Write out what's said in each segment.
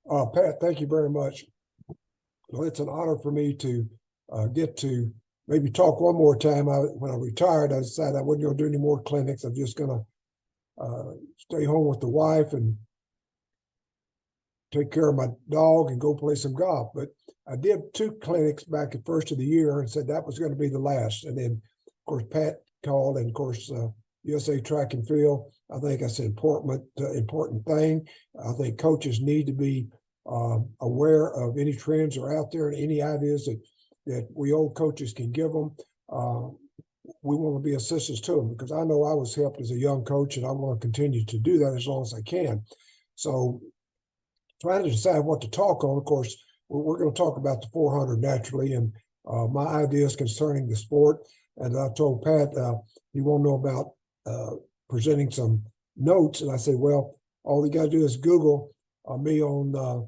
Pat, thank you very much. Well, it's an honor for me to get to maybe talk one more time. When I retired, I decided I wasn't going to do any more clinics. I'm just going to stay home with the wife and take care of my dog and go play some golf. But I did 2 clinics back at first of the year and said that was going to be the last. And then, of course, Pat called, and of course, USA Track and Field. I think that's an important thing. I think coaches need to be aware of any trends that are out there and any ideas that we old coaches can give them. We want to be assistants to them, because I know I was helped as a young coach, and I want to continue to do that as long as I can. So trying to decide what to talk on, of course, we're going to talk about the 400 naturally, and my ideas concerning the sport. And I told Pat he won't know about presenting some notes. And I said, well, all you got to do is Google me on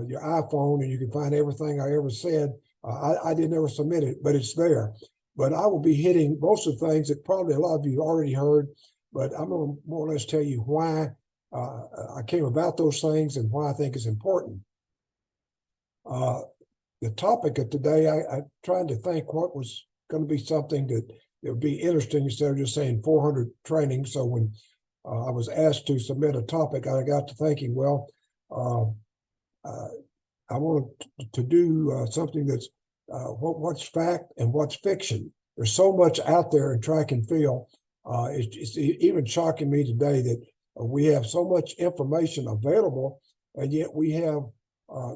your iPhone, and you can find everything I ever said. I didn't ever submit it, but it's there. But I will be hitting most of the things that probably a lot of you already heard, but I'm going to more or less tell you why I came about those things and why I think it's important. The topic of today, I tried to think what was going to be something that it would be interesting instead of just saying 400 training. So when I was asked to submit a topic, I got to thinking, well, I wanted to do something that's what's fact and what's fiction. There's so much out there in track and field. It's even shocking me today that we have so much information available, and yet we have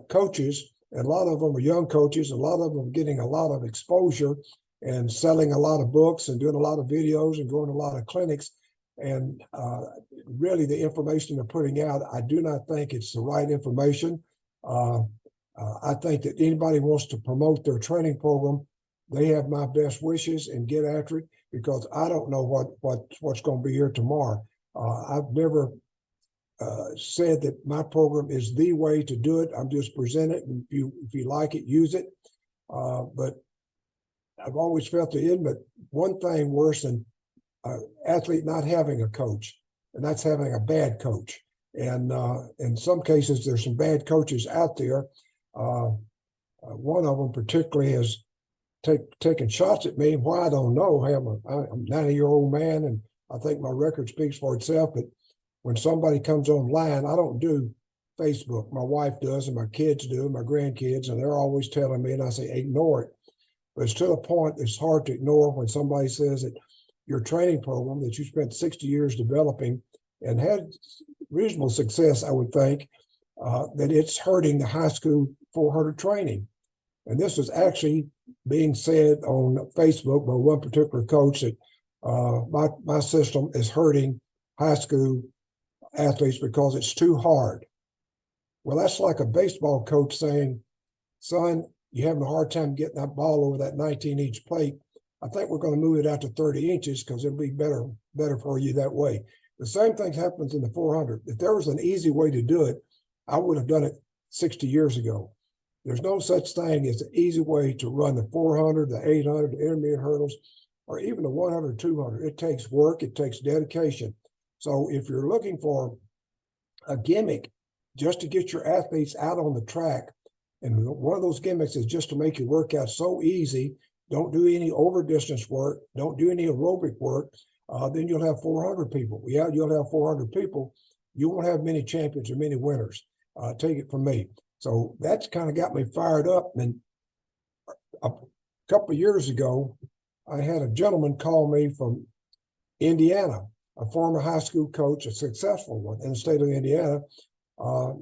coaches, and a lot of them are young coaches, a lot of them are getting a lot of exposure and selling a lot of books and doing a lot of videos and going to a lot of clinics. And really the information they're putting out, I do not think it's the right information. I think that anybody wants to promote their training program, they have my best wishes and get after it, because I don't know what's going to be here tomorrow. I've never said that my program is the way to do it. I'm just presenting it, and if you like it, use it. But I've always felt the end, but one thing worse than an athlete not having a coach, and that's having a bad coach. And in some cases, there's some bad coaches out there. One of them particularly has taken shots at me. Why, I don't know. I'm a 90-year-old man, and I think my record speaks for itself. But when somebody comes online, I don't do Facebook. My wife does, and my kids do, and my grandkids, and they're always telling me, and I say, ignore it. But it's to the point it's hard to ignore when somebody says that your training program that you spent 60 years developing and had reasonable success, I would think, that it's hurting the high school 400 training. And this was actually being said on Facebook by one particular coach that my system is hurting high school athletes because it's too hard. Well, that's like a baseball coach saying, son, you're having a hard time getting that ball over that 19-inch plate. I think we're going to move it out to 30 inches because it'll be better for you that way. The same thing happens in the 400. If there was an easy way to do it, I would have done it 60 years ago. There's no such thing as an easy way to run the 400, the 800, the intermediate hurdles, or even the 100, 200. It takes work. It takes dedication. So if you're looking for a gimmick just to get your athletes out on the track, and one of those gimmicks is just to make your workout so easy, don't do any over distance work, don't do any aerobic work, then you'll have 400 people. Yeah, you'll have 400 people. You won't have many champions or many winners. Take it from me. So that's kind of got me fired up. And a couple of years ago, I had a gentleman call me from Indiana, a former high school coach, a successful one in the state of Indiana.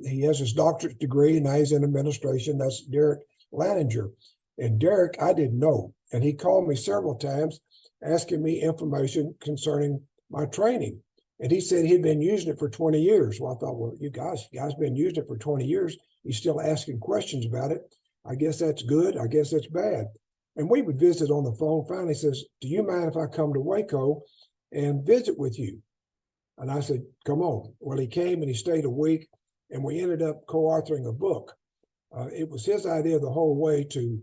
He has his doctorate degree, and now he's in administration. That's Derek Lanninger. And Derek, I didn't know. And he called me several times asking me information concerning my training. And he said he'd been using it for 20 years. Well, I thought, well, you guys been using it for 20 years. He's still asking questions about it. I guess that's good. I guess that's bad. And we would visit on the phone. Finally says, do you mind if I come to Waco and visit with you? And I said, come on. Well, he came and he stayed a week, and we ended up co-authoring a book. It was his idea the whole way to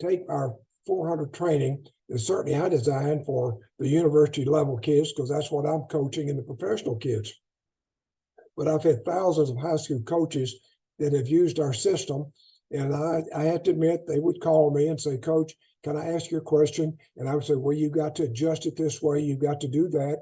take our 400 training that certainly I designed for the university level kids, because that's what I'm coaching in the professional kids. But I've had thousands of high school coaches that have used our system. And I have to admit, they would call me and say, Coach, can I ask you a question? And I would say, well, you got to adjust it this way. You've got to do that.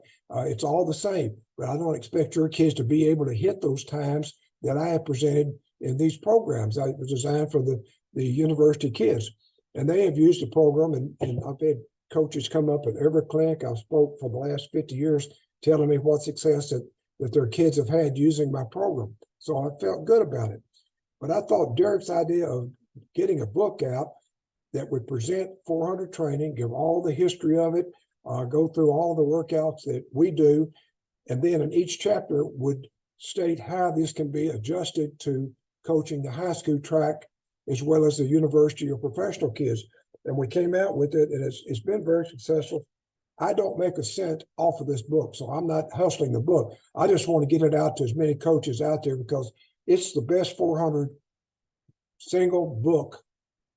It's all the same. But I don't expect your kids to be able to hit those times that I have presented in these programs. I was designed for the university kids. And they have used the program. And I've had coaches come up at every clinic I've spoke for the last 50 years telling me what success that their kids have had using my program. So I felt good about it. But I thought Derek's idea of getting a book out that would present 400 training, give all the history of it, go through all the workouts that we do, and then in each chapter would state how this can be adjusted to coaching the high school track as well as the university or professional kids. And we came out with it, and it's been very successful. I don't make a cent off of this book, so I'm not hustling the book. I just want to get it out to as many coaches out there because it's the best 400 single book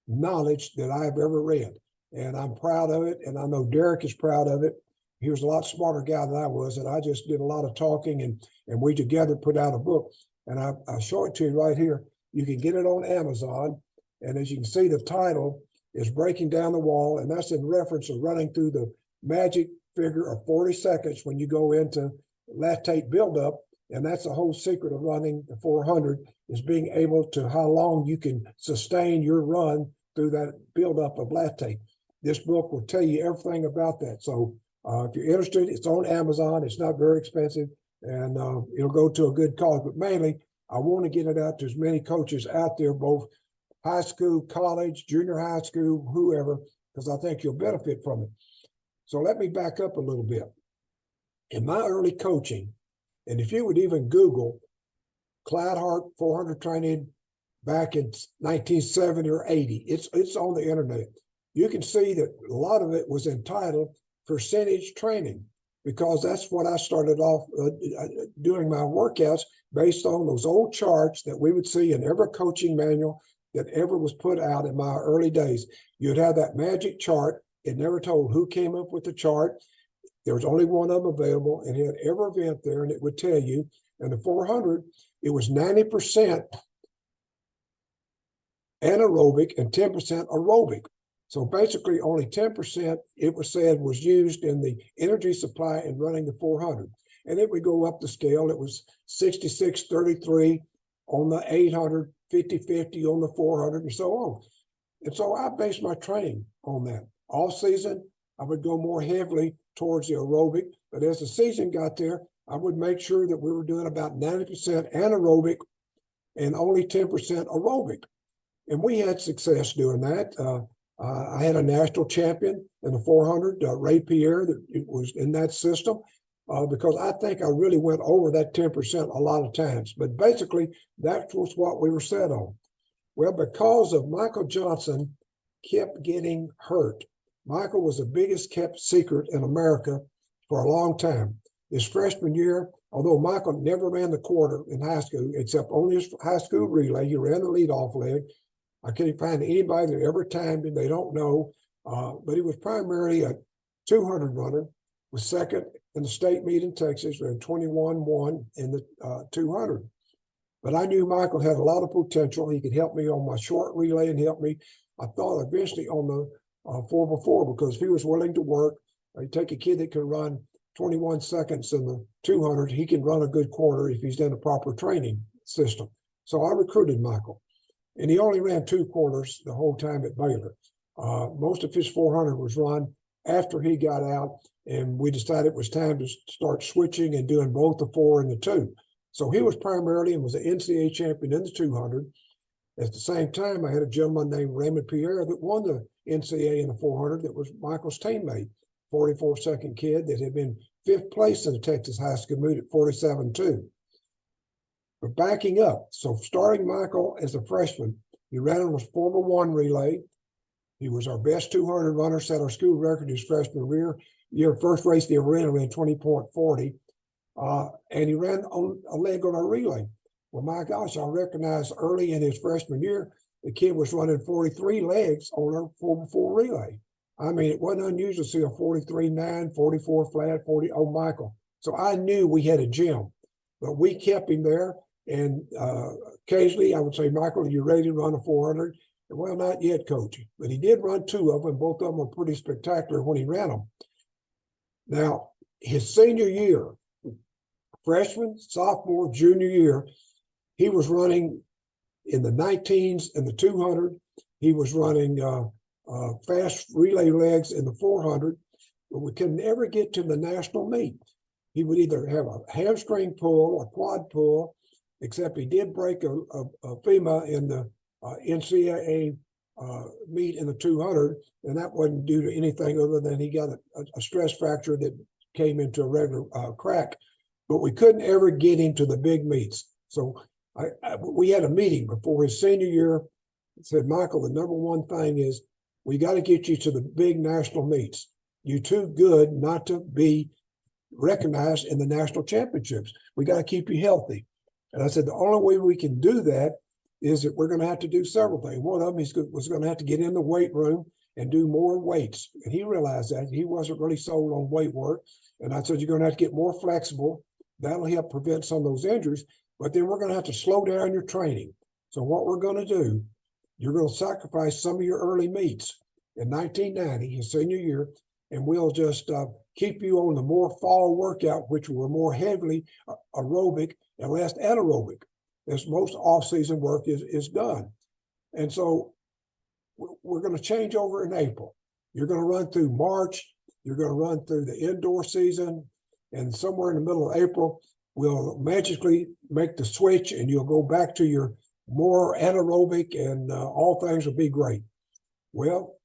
knowledge that I've ever read. And I'm proud of it. And I know Derek is proud of it. He was a lot smarter guy than I was. And I just did a lot of talking and we together put out a book. And I'll show it to you right here. You can get it on Amazon. And as you can see, the title is Breaking Down the Wall. And that's in reference to running through the magic figure of 40 seconds when you go into lactate buildup. And that's the whole secret of running the 400 is being able to how long you can sustain your run through that buildup of lactate. This book will tell you everything about that. So if you're interested, it's on Amazon. It's not very expensive, and it'll go to a good cause. But mainly, I want to get it out to as many coaches out there, both high school, college, junior high school, whoever, because I think you'll benefit from it. So let me back up a little bit. In my early coaching, and if you would even Google Clyde Hart 400 training back in 1970 or 80, it's on the internet. You can see that a lot of it was entitled percentage training because that's what I started off doing my workouts based on those old charts that we would see in every coaching manual that ever was put out in my early days. You'd have that magic chart. It never told who came up with the chart. There was only one of them available, and it had every event there, and it would tell you. And the 400, it was 90% anaerobic and 10% aerobic. So basically, only 10% it was said was used in the energy supply in running the 400. And it would go up the scale. It was 66-33 on the 800, 50-50 on the 400, and so on. And so I based my training on that. All season, I would go more heavily towards the aerobic, but as the season got there, I would make sure that we were doing about 90% anaerobic and only 10% aerobic. And we had success doing that. I had a national champion in the 400, Ray Pierre, that was in that system, because I think I really went over that 10% a lot of times. But basically, that was what we were set on. Well, because of Michael Johnson kept getting hurt. Michael was the biggest kept secret in America for a long time. His freshman year, although Michael never ran the quarter in high school, except only his high school relay, he ran the leadoff leg. I can't find anybody that ever timed him. They don't know. But he was primarily a 200 runner, was second in the state meet in Texas, ran 21-1 in the 200. But I knew Michael had a lot of potential. He could help me on my short relay and help me, I thought, eventually on the 4x4, because if he was willing to work, he'd take a kid that could run 21 seconds in the 200. He can run a good quarter if he's in a proper training system. So I recruited Michael. And he only ran 2 quarters the whole time at Baylor. Most of his 400 was run after he got out, and we decided it was time to start switching and doing both the 4 and the 2. So he was primarily and was an NCAA champion in the 200. At the same time, I had a gentleman named Raymond Pierre that won the NCAA in the 400 that was Michael's teammate, 44-second kid that had been 5th place in the Texas high school meet at 47-2. But backing up, so starting Michael as a freshman, he ran on his 4x1 relay. He was our best 200 runner, set our school record his freshman year. First race he ever ran 20.40. And he ran on a leg on a relay. Well, my gosh, I recognized early in his freshman year, the kid was running 43 legs on a 4x4 relay. I mean, it wasn't unusual to see a 43.9, 44 flat, 40, oh, Michael. So I knew we had a gem, but we kept him there. And occasionally I would say, Michael, are you ready to run a 400? And, well, not yet, coach. But he did run 2 of them. Both of them were pretty spectacular when he ran them. Now, his senior year, freshman, sophomore, junior year, he was running in the 19s and the 200. He was running fast relay legs in the 400, but we could never get to the national meet. He would either have a hamstring pull, a quad pull, except he did break a FEMA in the NCAA meet in the 200, and that wasn't due to anything other than he got a stress fracture that came into a regular crack. But we couldn't ever get him to the big meets. So we had a meeting before his senior year. Said, Michael, the number one thing is we got to get you to the big national meets. You're too good not to be recognized in the national championships. We got to keep you healthy. And I said, the only way we can do that is that we're going to have to do several things. One of them was going to have to get in the weight room and do more weights. And he realized that. He wasn't really sold on weight work. And I said, you're going to have to get more flexible. That'll help prevent some of those injuries. But then we're going to have to slow down your training. So what we're going to do, you're going to sacrifice some of your early meets in 1990, his senior year, and we'll just keep you on the more fall workout, which were more heavily aerobic and less anaerobic, as most off-season work is done. And so we're going to change over in April. You're going to run through March. You're going to run through the indoor season. And somewhere in the middle of April, we'll magically make the switch and you'll go back to your more anaerobic and all things will be great. Well,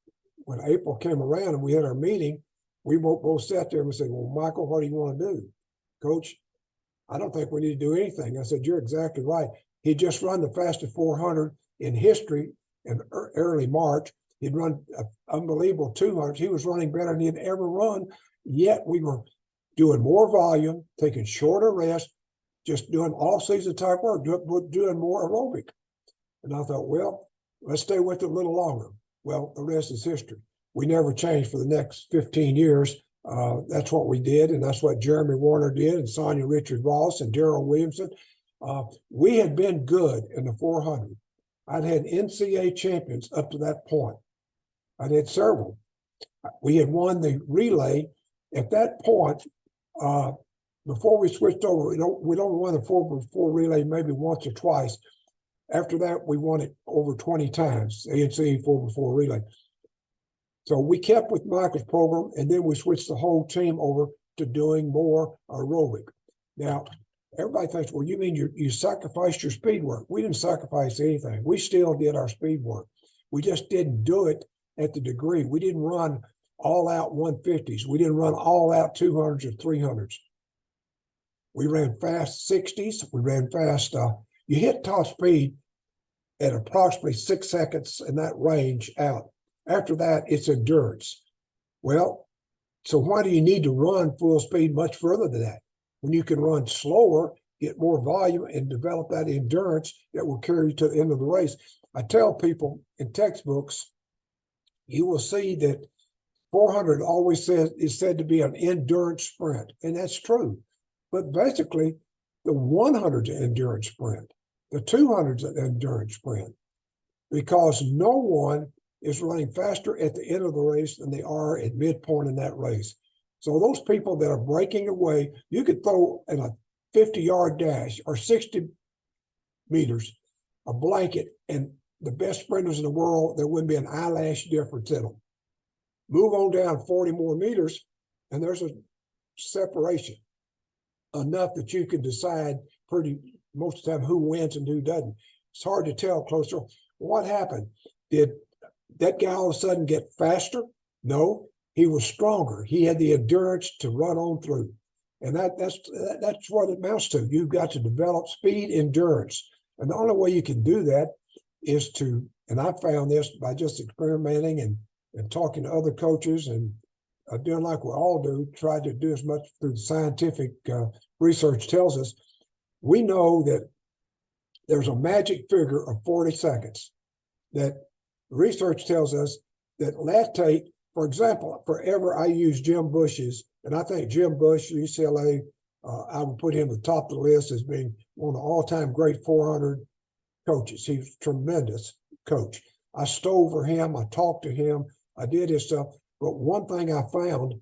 when April came around and we had our meeting, we both sat there and we said, well, Michael, what do you want to do? Coach, I don't think we need to do anything. I said, you're exactly right. He just run the fastest 400 in history in early March. He'd run an unbelievable 200. He was running better than he'd ever run, yet we were doing more volume, taking shorter rest, just doing all-season type work, doing more aerobic. And I thought, well, let's stay with it a little longer. Well, the rest is history. We never changed for the next 15 years. That's what we did, and that's what Jeremy Wariner did, and Sanya Richards-Ross and Darrell Williamson. We had been good in the 400. I'd had NCAA champions up to that point. I'd had several. We had won the relay. At that point, before we switched over, we don't won the 4x4 relay maybe once or twice. After that, we won it over 20 times, the NCAA 4x4 relay. So we kept with Michael's program, and then we switched the whole team over to doing more aerobic. Now, everybody thinks, well, you mean you sacrificed your speed work. We didn't sacrifice anything. We still did our speed work. We just didn't do it at the degree. We didn't run all-out 150s. We didn't run all-out 200s or 300s. We ran fast 60s. We ran fast. You hit top speed at approximately 6 seconds in that range out. After that, it's endurance. Well, so why do you need to run full speed much further than that? When you can run slower, get more volume, and develop that endurance that will carry you to the end of the race. I tell people in textbooks, you will see that 400 always is said to be an endurance sprint, and that's true. But basically, the 100's an endurance sprint. The 200's an endurance sprint, because no one is running faster at the end of the race than they are at midpoint in that race. So those people that are breaking away, you could throw in a 50-yard dash or 60 meters, a blanket, and the best sprinters in the world, there wouldn't be an eyelash difference in them. Move on down 40 more meters, and there's a separation enough that you can decide most of the time who wins and who doesn't. It's hard to tell closer. What happened? Did that guy all of a sudden get faster? No, he was stronger. He had the endurance to run on through. And that's what it amounts to. You've got to develop speed endurance. And the only way you can do that is to, and I found this by just experimenting and talking to other coaches and doing like we all do, try to do as much through the scientific research tells us. We know that there's a magic figure of 40 seconds that research tells us that lactate, for example, forever I use Jim Bush's, and I think Jim Bush, UCLA, I would put him at the top of the list as being one of the all-time great 400 coaches. He was a tremendous coach. I stole for him. I talked to him. I did his stuff. But one thing I found,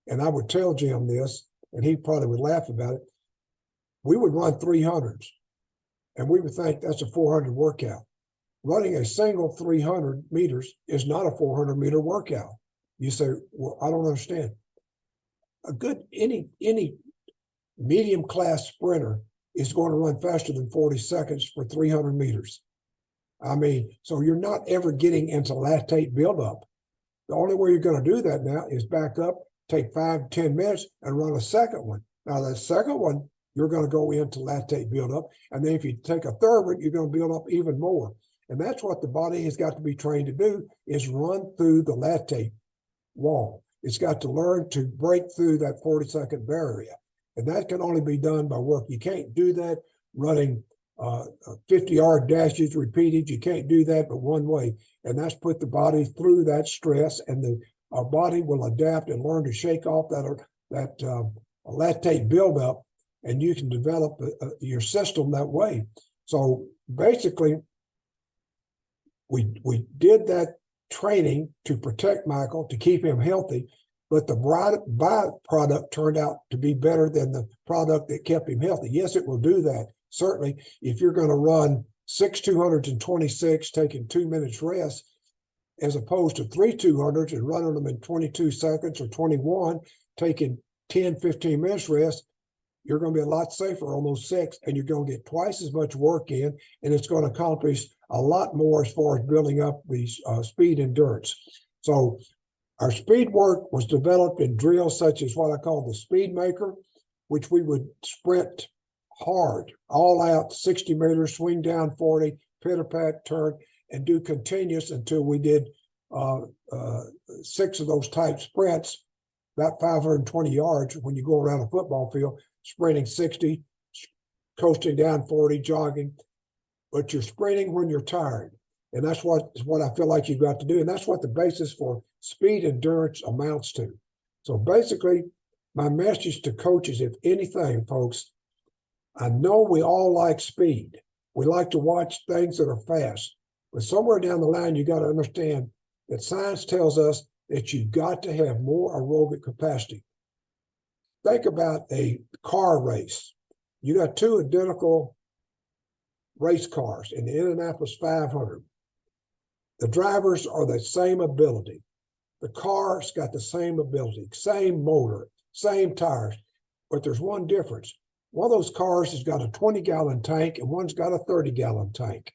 and I would tell Jim this, and he probably would laugh about it, we would run 300s, and we would think that's a 400 workout. Running a single 300 meters is not a 400-meter workout. You say, well, I don't understand. Any medium class sprinter is going to run faster than 40 seconds for 300 meters. I mean, so you're not ever getting into lactate buildup. The only way you're going to do that now is back up, take 5 to 10 minutes and run a second one. Now, that second one, you're going to go into lactate buildup. And then if you take a third one, you're going to build up even more. And that's what the body has got to be trained to do, is run through the lactate wall. It's got to learn to break through that 40-second barrier. And that can only be done by work. You can't do that running 50-yard dashes repeated. You can't do that but one way. And that's put the body through that stress, and the body will adapt and learn to shake off that lactate buildup, and you can develop your system that way. So basically, we did that training to protect Michael, to keep him healthy, but the byproduct turned out to be better than the product that kept him healthy. Yes, it will do that. Certainly, if you're going to run 6 226, taking 2 minutes rest, as opposed to 3 200s and running them in 22 seconds or 21, taking 10, 15 minutes rest, you're going to be a lot safer on those 6, and you're going to get twice as much work in, and it's going to accomplish a lot more as far as building up the speed endurance. So our speed work was developed in drills such as what I call the speed maker, which we would sprint hard, all out, 60 meters, swing down 40, pitter-pat, turn, and do continuous until we did 6 of those type sprints, about 520 yards when you go around a football field, sprinting 60, coasting down 40, jogging. But you're sprinting when you're tired. And that's what I feel like you've got to do. And that's what the basis for speed endurance amounts to. So basically, my message to coaches, if anything, folks, I know we all like speed. We like to watch things that are fast. But somewhere down the line, you got to understand that science tells us that you've got to have more aerobic capacity. Think about a car race. You got 2 identical race cars in the Indianapolis 500. The drivers are the same ability. The car's got the same ability, same motor, same tires, but there's one difference. One of those cars has got a 20-gallon tank and one's got a 30-gallon tank.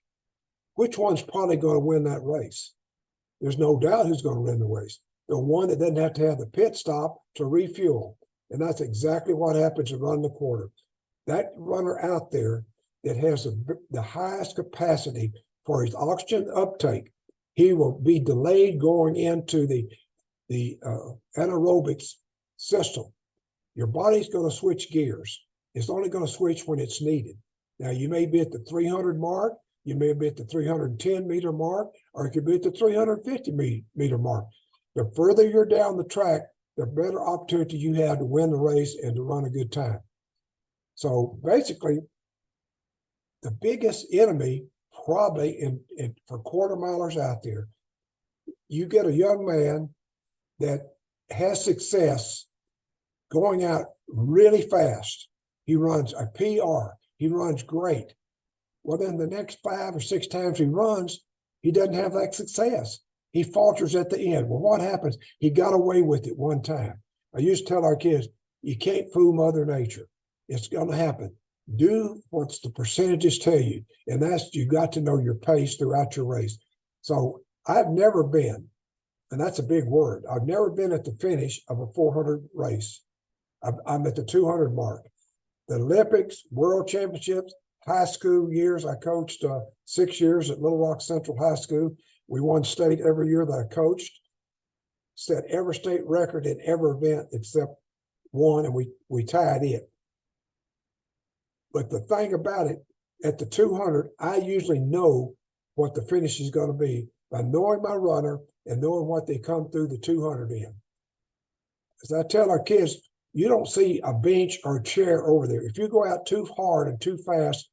Which one's probably going to win that race? There's no doubt who's going to win the race. The one that doesn't have to have the pit stop to refuel. And that's exactly what happens in running the quarter. That runner out there that has the highest capacity for his oxygen uptake, he will be delayed going into the anaerobics system. Your body's going to switch gears. It's only going to switch when it's needed. Now, you may be at the 300 mark, you may be at the 310 meter mark, or it could be at the 350 meter mark. The further you're down the track, the better opportunity you have to win the race and to run a good time. So basically, the biggest enemy probably for quarter milers out there, you get a young man that has success going out really fast. He runs a PR. He runs great. Well, then the next 5 or 6 times he runs, he doesn't have that success. He falters at the end. Well, what happens? He got away with it one time. I used to tell our kids, you can't fool Mother Nature. It's going to happen. Do what the percentages tell you. And that's, you got to know your pace throughout your race. So I've never been, and that's a big word, I've never been at the finish of a 400 race. I'm at the 200 mark. The Olympics, World Championships, high school years, I coached 6 years at Little Rock Central High School. We won state every year that I coached, set every state record in every event except one, and we tied it. But the thing about it, at the 200, I usually know what the finish is going to be by knowing my runner and knowing what they come through the 200 in. As I tell our kids, you don't see a bench or a chair over there. If you go out too hard and too fast,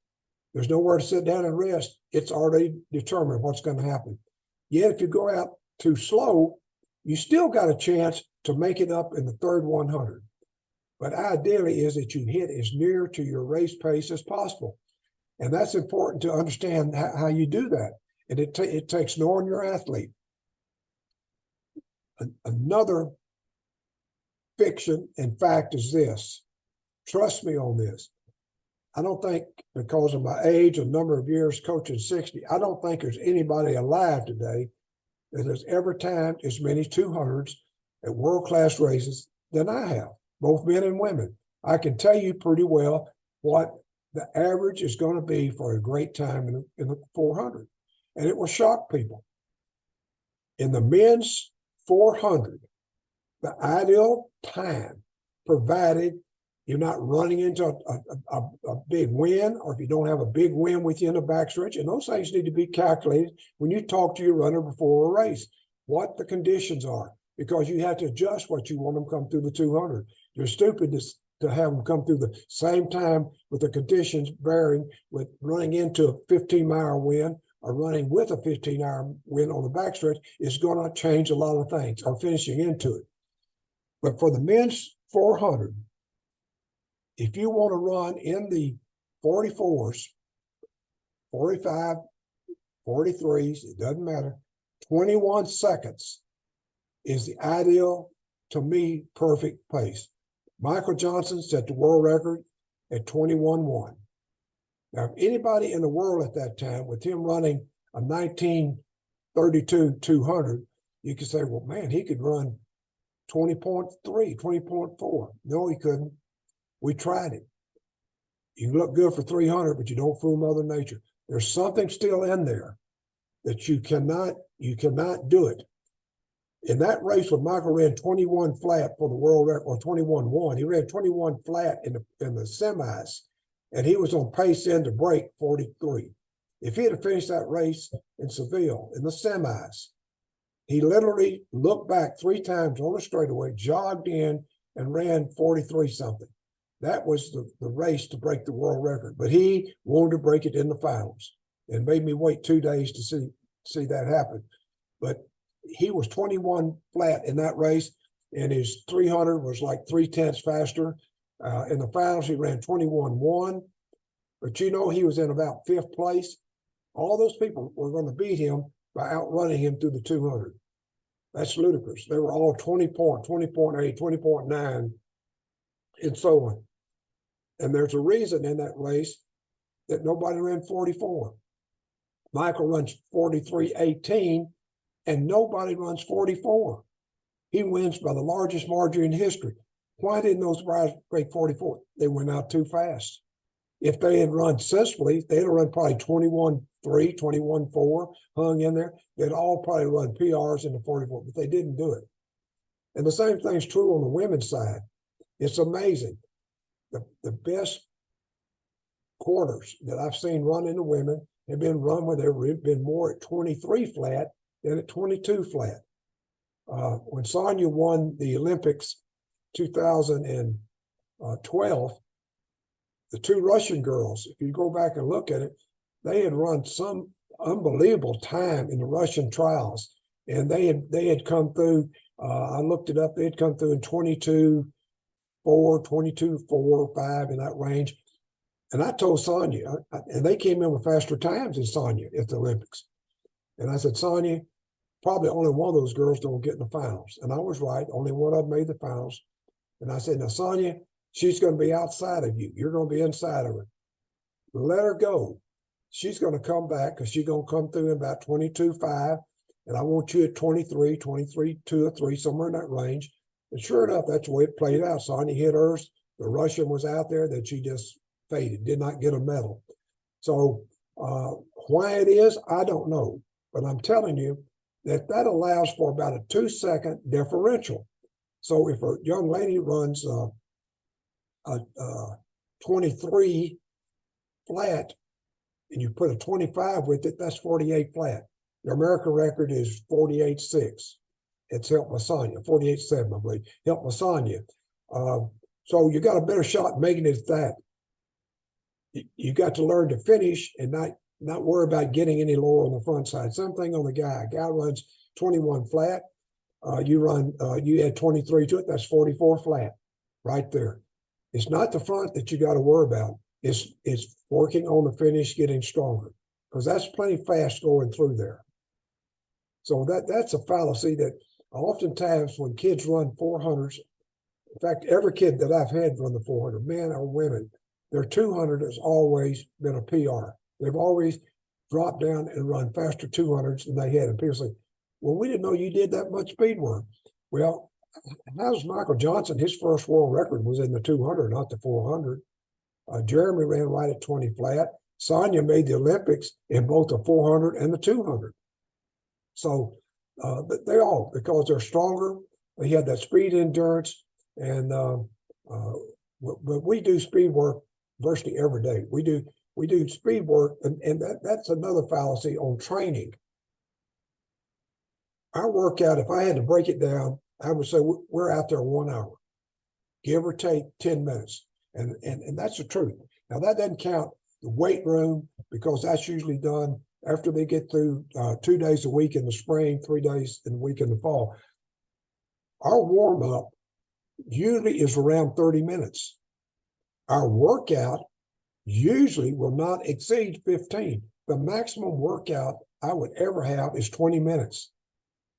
there's nowhere to sit down and rest. It's already determined what's going to happen. Yet if you go out too slow, you still got a chance to make it up in the third 100. But ideally is that you hit as near to your race pace as possible. And that's important to understand how you do that. And it takes knowing your athlete. Another fiction and fact is this. Trust me on this. I don't think, because of my age and number of years coaching 60, I don't think there's anybody alive today that has ever timed as many 200s at world-class races than I have, both men and women. I can tell you pretty well what the average is going to be for a great time in the 400. And it will shock people. In the men's 400, the ideal time, provided you're not running into a big win, or if you don't have a big win with you in the backstretch, and those things need to be calculated when you talk to your runner before a race, what the conditions are, because you have to adjust what you want them to come through the 200. You're stupid to have them come through the same time with the conditions varying with running into a 15-mile win or running with a 15-hour win on the backstretch is going to change a lot of things, or finishing into it. But for the men's 400, if you want to run in the 44s, 45, 43s, it doesn't matter, 21 seconds is the ideal, to me, perfect pace. Michael Johnson set the world record at 21.1. Now, if anybody in the world at that time, with him running a 1932 200, you could say, well, man, he could run 20.3, 20.4. No, he couldn't. We tried it. You look good for 300, but you don't fool Mother Nature. There's something still in there that you cannot do it. In that race, when Michael ran 21 flat for the world record, or 21.1, he ran 21 flat in the semis, and he was on pace in to break 43. If he had finished that race in Seville in the semis, he literally looked back 3 times on the straightaway, jogged in, and ran 43 something. That was the race to break the world record. But he wanted to break it in the finals and made me wait 2 days to see that happen. But he was 21 flat in that race, and his 300 was like 3/10 faster. In the finals, he ran 21.1. But he was in about 5th place. All those people were going to beat him by outrunning him through the 200. That's ludicrous. They were all 20 point, 20.8, 20.9, and so on. And there's a reason in that race that nobody ran 44. Michael runs 43.18, and nobody runs 44. He wins by the largest margin in history. Why didn't those guys break 44? They went out too fast. If they had run sensibly, they'd have run probably 21.3, 21.4, hung in there. They'd all probably run PRs in the 44, but they didn't do it. And the same thing's true on the women's side. It's amazing. The best quarters that I've seen run in the women have been run where they've been more at 23 flat than at 22 flat. When Sanya won the Olympics 2012, the 2 Russian girls, if you go back and look at it, they had run some unbelievable time in the Russian trials. And they had come through, I looked it up, they had come through in 22.4, 22.4, 5 in that range. And I told Sanya, and they came in with faster times than Sanya at the Olympics. And I said, Sanya, probably only one of those girls don't get in the finals. And I was right. Only one of them made the finals. And I said, now, Sanya, she's going to be outside of you. You're going to be inside of her. Let her go. She's going to come back because she's going to come through in about 22.5. And I want you at 23, 23.2 or 3, somewhere in that range. And sure enough, that's the way it played out. Sanya hit hers. The Russian was out there that she just faded, did not get a medal. So why it is, I don't know. But I'm telling you that allows for about a 2-second differential. So if a young lady runs a 23 flat and you put a 25 with it, that's 48 flat. The American record is 48.6. It's helped Sanya, 48.7, I believe. Helped Sanya. So you got a better shot making it at that. You got to learn to finish and not worry about getting any lower on the front side. Same thing on the guy. A guy runs 21 flat. You add 23 to it. That's 44 flat right there. It's not the front that you got to worry about. It's working on the finish, getting stronger, because that's plenty fast going through there. So that's a fallacy that oftentimes when kids run 400s, in fact, every kid that I've had run the 400, men or women, their 200 has always been a PR. They've always dropped down and run faster 200s than they had. And people say, well, we didn't know you did that much speed work. Well, how's Michael Johnson? His first world record was in the 200, not the 400. Jeremy ran right at 20 flat. Sanya made the Olympics in both the 400 and the 200. So they all, because they're stronger, they had that speed endurance, and but we do speed work virtually every day. We do speed work, and that's another fallacy on training. Our workout, if I had to break it down, I would say we're out there 1 hour, give or take 10 minutes. And that's the truth. Now, that doesn't count the weight room, because that's usually done after they get through 2 days a week in the spring, 3 days in the week in the fall. Our warm-up usually is around 30 minutes. Our workout usually will not exceed 15. The maximum workout I would ever have is 20 minutes.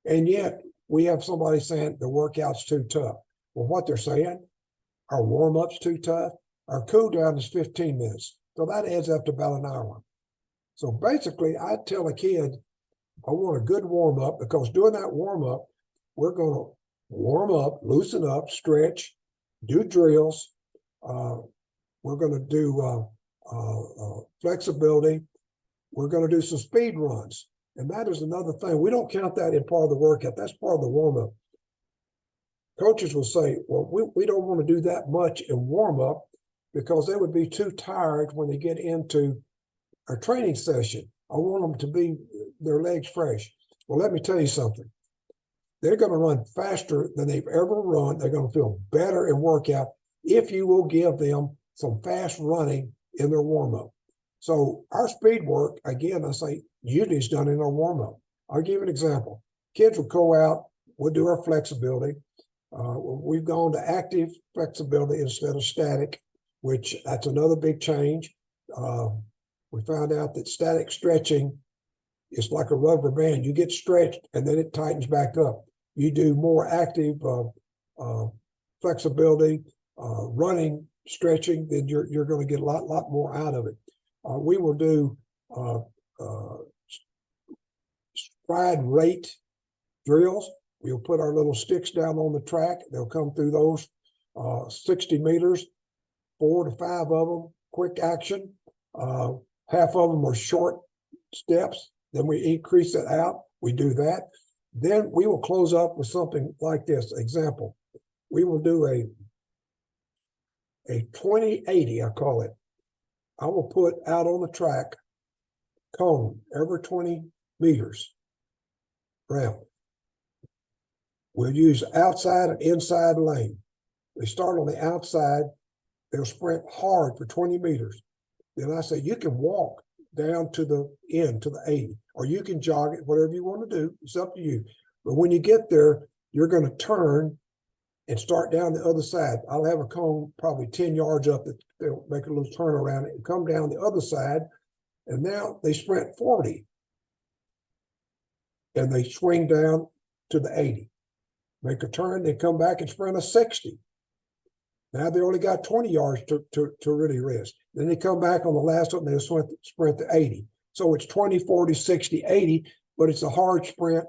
And yet we have somebody saying the workout's too tough. Well, what they're saying, our warm-up's too tough. Our cool down is 15 minutes. So that adds up to about an hour. So basically, I tell a kid, I want a good warm-up, because during that warm-up, we're going to warm up, loosen up, stretch, do drills. We're going to do flexibility. We're going to do some speed runs. And that is another thing. We don't count that in part of the workout. That's part of the warm-up. Coaches will say, well, we don't want to do that much in warm-up, because they would be too tired when they get into our training session. I want them to be their legs fresh. Well, let me tell you something. They're going to run faster than they've ever run. They're going to feel better in workout if you will give them some fast running in their warm-up. So our speed work, again, I say, usually is done in our warm-up. I'll give you an example. Kids will go out, we'll do our flexibility. We've gone to active flexibility instead of static, which that's another big change. We found out that static stretching is like a rubber band. You get stretched and then it tightens back up. You do more active flexibility, running, stretching, then you're going to get a lot more out of it. We will do stride rate drills. We'll put our little sticks down on the track. They'll come through those 60 meters, 4 to 5 of them, quick action. Half of them are short steps. Then we increase it out. We do that. Then we will close up with something like this. Example, we will do a 20-80, I call it. I will put out on the track cone every 20 meters round. We'll use outside and inside lane. They start on the outside. They'll sprint hard for 20 meters. Then I say, you can walk down to the end, to the 80, or you can jog it, whatever you want to do. It's up to you. But when you get there, you're going to turn and start down the other side. I'll have a cone probably 10 yards up that they'll make a little turn around it and come down the other side. And now they sprint 40. And they swing down to the 80. Make a turn, they come back and sprint a 60. Now they only got 20 yards to really rest. Then they come back on the last one, they'll sprint the 80. So it's 20, 40, 60, 80, but it's a hard sprint,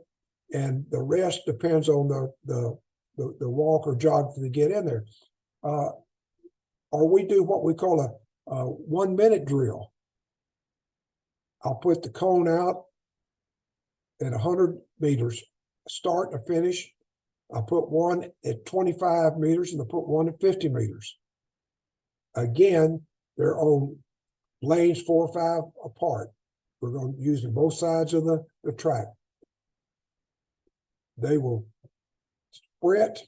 and the rest depends on the walk or jog to get in there. Or we do what we call a 1 minute drill. I'll put the cone out at 100 meters, start to finish. I put one at 25 meters and I put one at 50 meters. Again, they're on lanes 4 or 5 apart. We're going to use both sides of the track. They will sprint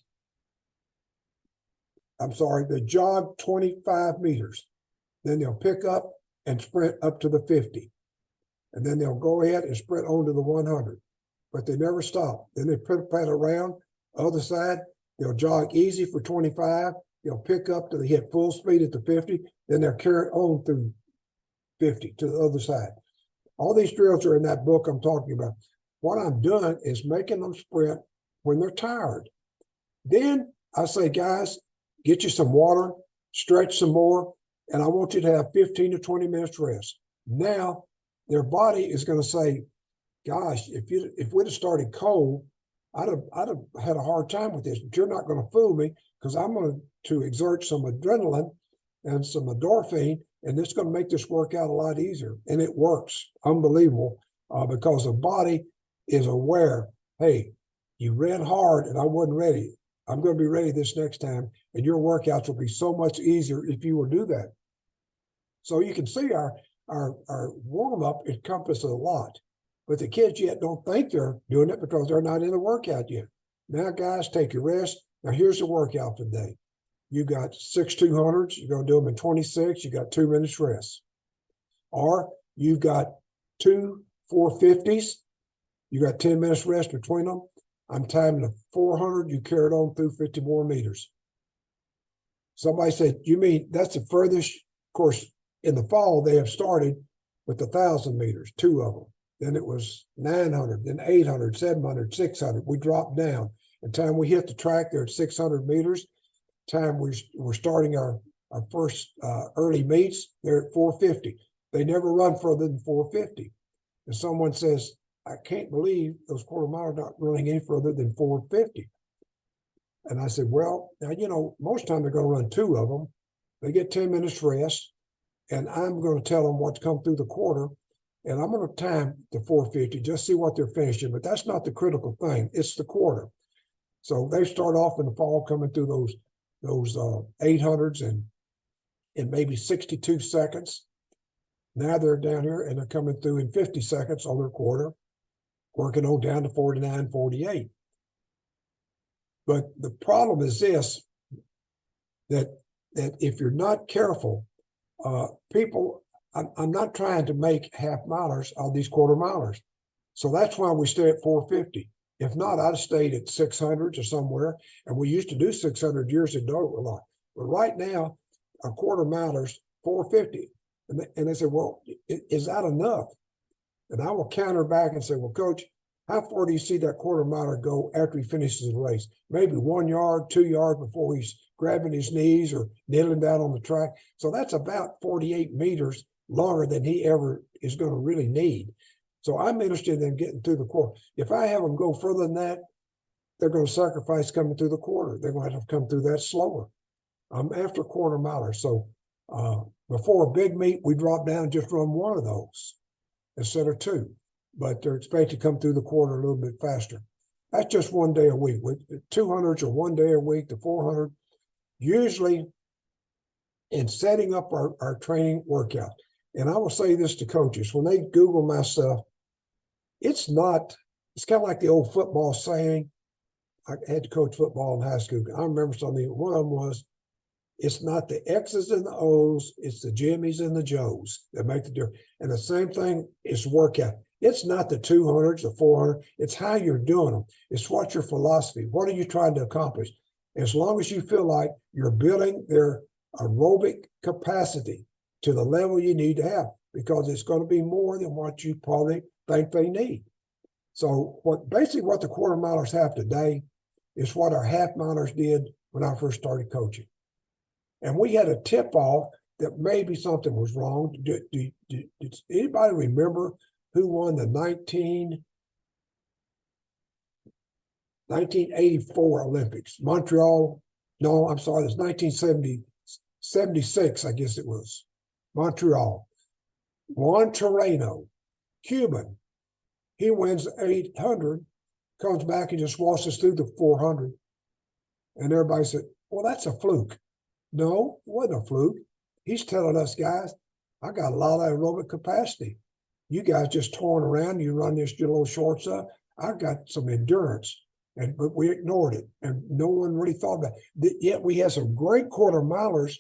they jog 25 meters. Then they'll pick up and sprint up to the 50. And then they'll go ahead and sprint on to the 100. But they never stop. Then they put pat around, other side, they'll jog easy for 25. They'll pick up till they hit full speed at the 50. Then they'll carry it on through 50 to the other side. All these drills are in that book I'm talking about. What I'm doing is making them sprint when they're tired. Then I say, guys, get you some water, stretch some more, and I want you to have 15 to 20 minutes rest. Now, their body is going to say, gosh, if we'd have started cold, I'd have had a hard time with this, but you're not going to fool me because I'm going to exert some adrenaline and some endorphin, and it's going to make this workout a lot easier. And it works. Unbelievable, because the body is aware, hey, you ran hard and I wasn't ready. I'm going to be ready this next time, and your workouts will be so much easier if you will do that. So you can see our warm-up encompasses a lot, but the kids yet don't think they're doing it because they're not in the workout yet. Now, guys, take your rest. Now, here's the workout today. You got 6 200s. You're going to do them in 26. You got 2 minutes rest. Or you've got 2 450s. You got 10 minutes rest between them. I'm timing the 400. You carried on through 50 more meters. Somebody said, you mean that's the furthest? Of course, in the fall, they have started with 1,000 meters, 2 of them. Then it was 900, then 800, 700, 600. We dropped down. The time we hit the track, they're at 600 meters. Time we're starting our first early meets, they're at 450. They never run further than 450. And someone says, I can't believe those quarter miles are not running any further than 450. And I said, well, now, you know, most time they're going to run 2 of them. They get 10 minutes rest, and I'm going to tell them what's come through the quarter, and I'm going to time the 450, just see what they're finishing. But that's not the critical thing. It's the quarter. So they start off in the fall coming through those 800s in maybe 62 seconds. Now they're down here, and they're coming through in 50 seconds on their quarter, working on down to 49, 48. But the problem is this, that if you're not careful, people, I'm not trying to make half milers out of these quarter milers. So that's why we stay at 450. If not, I'd have stayed at 600s or somewhere. And we used to do 600 years ago a lot. But right now, a quarter milers, 450. And they say, well, is that enough? And I will counter back and say, well, Coach, how far do you see that quarter miler go after he finishes the race? Maybe 1 yard, 2 yards before he's grabbing his knees or kneeling down on the track. So that's about 48 meters longer than he ever is going to really need. So I'm interested in getting through the quarter. If I have them go further than that, they're going to sacrifice coming through the quarter. They're going to have to come through that slower. I'm after quarter miler. So before a big meet, we drop down and just run 1 of those instead of 2. But they're expected to come through the quarter a little bit faster. That's just 1 day a week. With 200s are 1 day a week, the 400. Usually in setting up our training workout. And I will say this to coaches, when they Google my stuff, it's kind of like the old football saying. I had to coach football in high school. I remember something, one of them was, it's not the X's and the O's, it's the Jimmys and the Joes that make the difference. And the same thing is workout. It's not the 200s, the 400, it's how you're doing them. It's what's your philosophy. What are you trying to accomplish? As long as you feel like you're building their aerobic capacity to the level you need to have, because it's going to be more than what you probably think they need. So basically what the quarter milers have today is what our half milers did when I first started coaching. And we had a tip off that maybe something was wrong. Does anybody remember who won the 1984 Olympics? Montreal? No, I'm sorry, it's 1976, I guess it was. Montreal. Juan Torreno, Cuban. He wins 800, comes back and just walks through the 400. And everybody said, well, that's a fluke. No, it wasn't a fluke. He's telling us, guys, I got a lot of aerobic capacity. You guys just touring around, you run this your little shorts up. I've got some endurance. but we ignored it, and no one really thought about it. Yet we had some great quarter milers,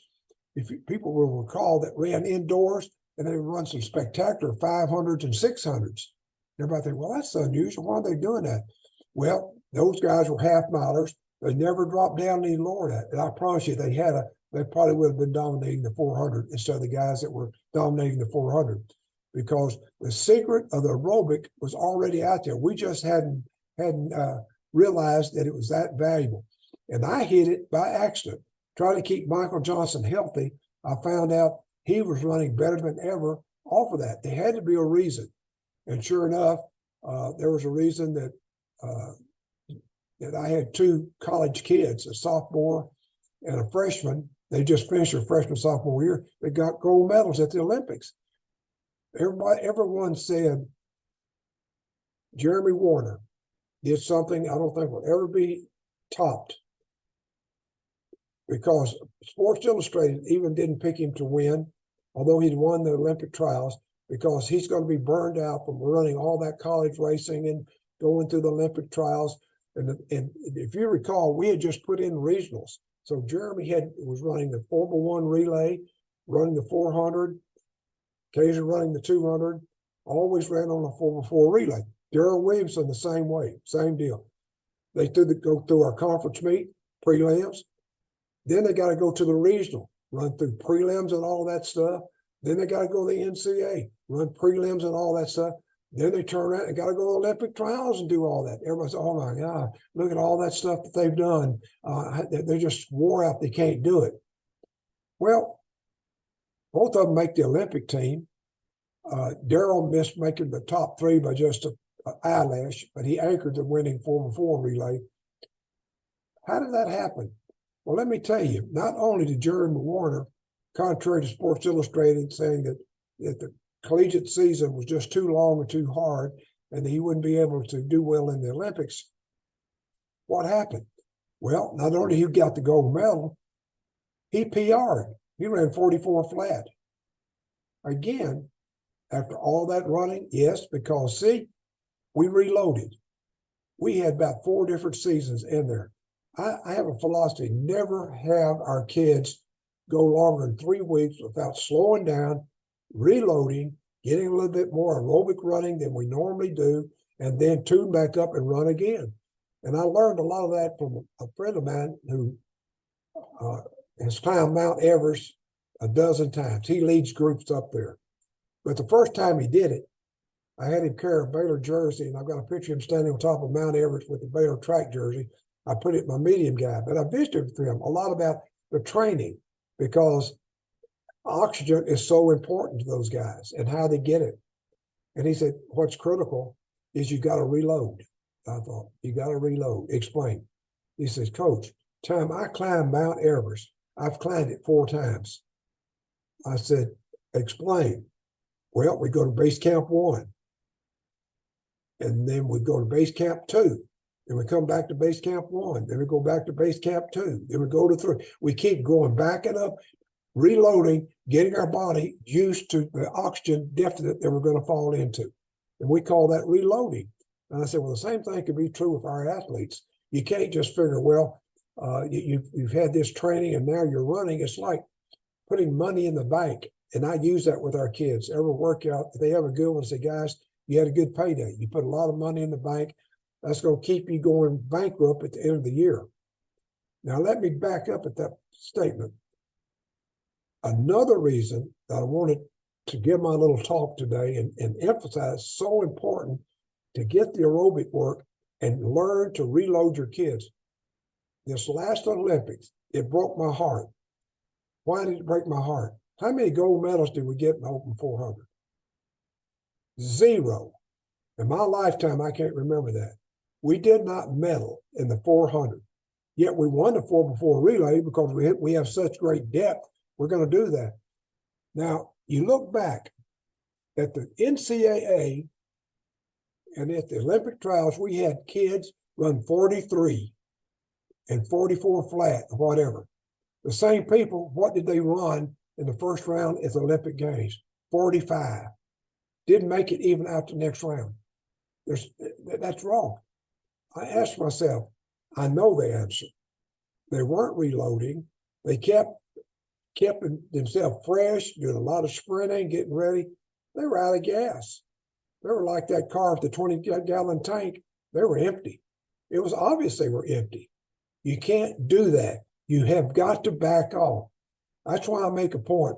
if people will recall, that ran indoors, and they would run some spectacular 500s and 600s. Everybody think, well, that's unusual. Why are they doing that? Well, those guys were half milers. They never dropped down any lower than that. And I promise you, they probably would have been dominating the 400 instead of the guys that were dominating the 400, because the secret of the aerobic was already out there. We just hadn't realized that it was that valuable. And I hit it by accident. Trying to keep Michael Johnson healthy, I found out he was running better than ever off of that. There had to be a reason. And sure enough, there was a reason that I had two college kids, a sophomore and a freshman. They just finished their freshman, sophomore year. They got gold medals at the Olympics. Everyone said Jeremy Wariner did something I don't think will ever be topped, because Sports Illustrated even didn't pick him to win, although he'd won the Olympic trials, because he's going to be burned out from running all that college racing and going through the Olympic trials. And if you recall, we had just put in regionals. So Jeremy was running the Formula One relay, running the 400, occasionally running the 200, always ran on the 4x4 relay. Darrell Williamson the same way, same deal. They go through our conference meet, prelims. Then they got to go to the regional, run through prelims and all that stuff. Then they got to go to the NCAA, run prelims and all that stuff. Then they turn around and got to go to Olympic trials and do all that. Everybody says, oh my God, look at all that stuff that they've done. They're just wore out. They can't do it. Well, both of them make the Olympic team. Darrell missed making the top three by just an eyelash, but he anchored the winning 4x4 relay. How did that happen? Well, let me tell you, not only did Jeremy Wariner, contrary to Sports Illustrated saying that the collegiate season was just too long and too hard and that he wouldn't be able to do well in the Olympics, what happened? Well, not only he got the gold medal, he PR'd. He ran 44 flat. Again, after all that running, yes, because, see, we reloaded. We had about 4 different seasons in there. I have a philosophy, never have our kids go longer than 3 weeks without slowing down, reloading, getting a little bit more aerobic running than we normally do, and then tune back up and run again. And I learned a lot of that from a friend of mine who has climbed Mount Everest a dozen times. He leads groups up there. But the first time he did it, I had him carry a Baylor jersey, and I've got a picture of him standing on top of Mount Everest with the Baylor track jersey. I put it in my medium guide, but I visited with him a lot about the training, because oxygen is so important to those guys and how they get it. And he said, what's critical is you got to reload. I thought, you got to reload. Explain. He says, Coach, time I climbed Mount Everest, I've climbed it 4 times. I said, explain. Well, we go to base camp 1. And then we go to base camp 2. Then we come back to base camp 1. Then we go back to base camp 2. Then we go to 3. We keep going back and up, reloading, getting our body used to the oxygen deficit that we're going to fall into. And we call that reloading. And I said, well, the same thing could be true with our athletes. You can't just figure, well, you've had this training and now you're running. It's like putting money in the bank. And I use that with our kids. Every workout, if they have a good one, say, guys, you had a good payday. You put a lot of money in the bank. That's going to keep you going bankrupt at the end of the year. Now, let me back up at that statement. Another reason that I wanted to give my little talk today and emphasize so important to get the aerobic work and learn to reload your kids. This last Olympics, it broke my heart. Why did it break my heart? How many gold medals did we get in the Open 400? 0. In my lifetime, I can't remember that. We did not medal in the 400. Yet we won the 4x4 relay because we have such great depth. We're going to do that. Now, you look back at the NCAA and at the Olympic trials, we had kids run 43 and 44 flat or whatever. The same people, what did they run in the first round at the Olympic Games? 45. Didn't make it even out the next round. That's wrong. I asked myself, I know the answer. They weren't reloading. They kept themselves fresh, doing a lot of sprinting, getting ready. They were out of gas. They were like that car with the 20-gallon tank. They were empty. It was obvious they were empty. You can't do that. You have got to back off. That's why I make a point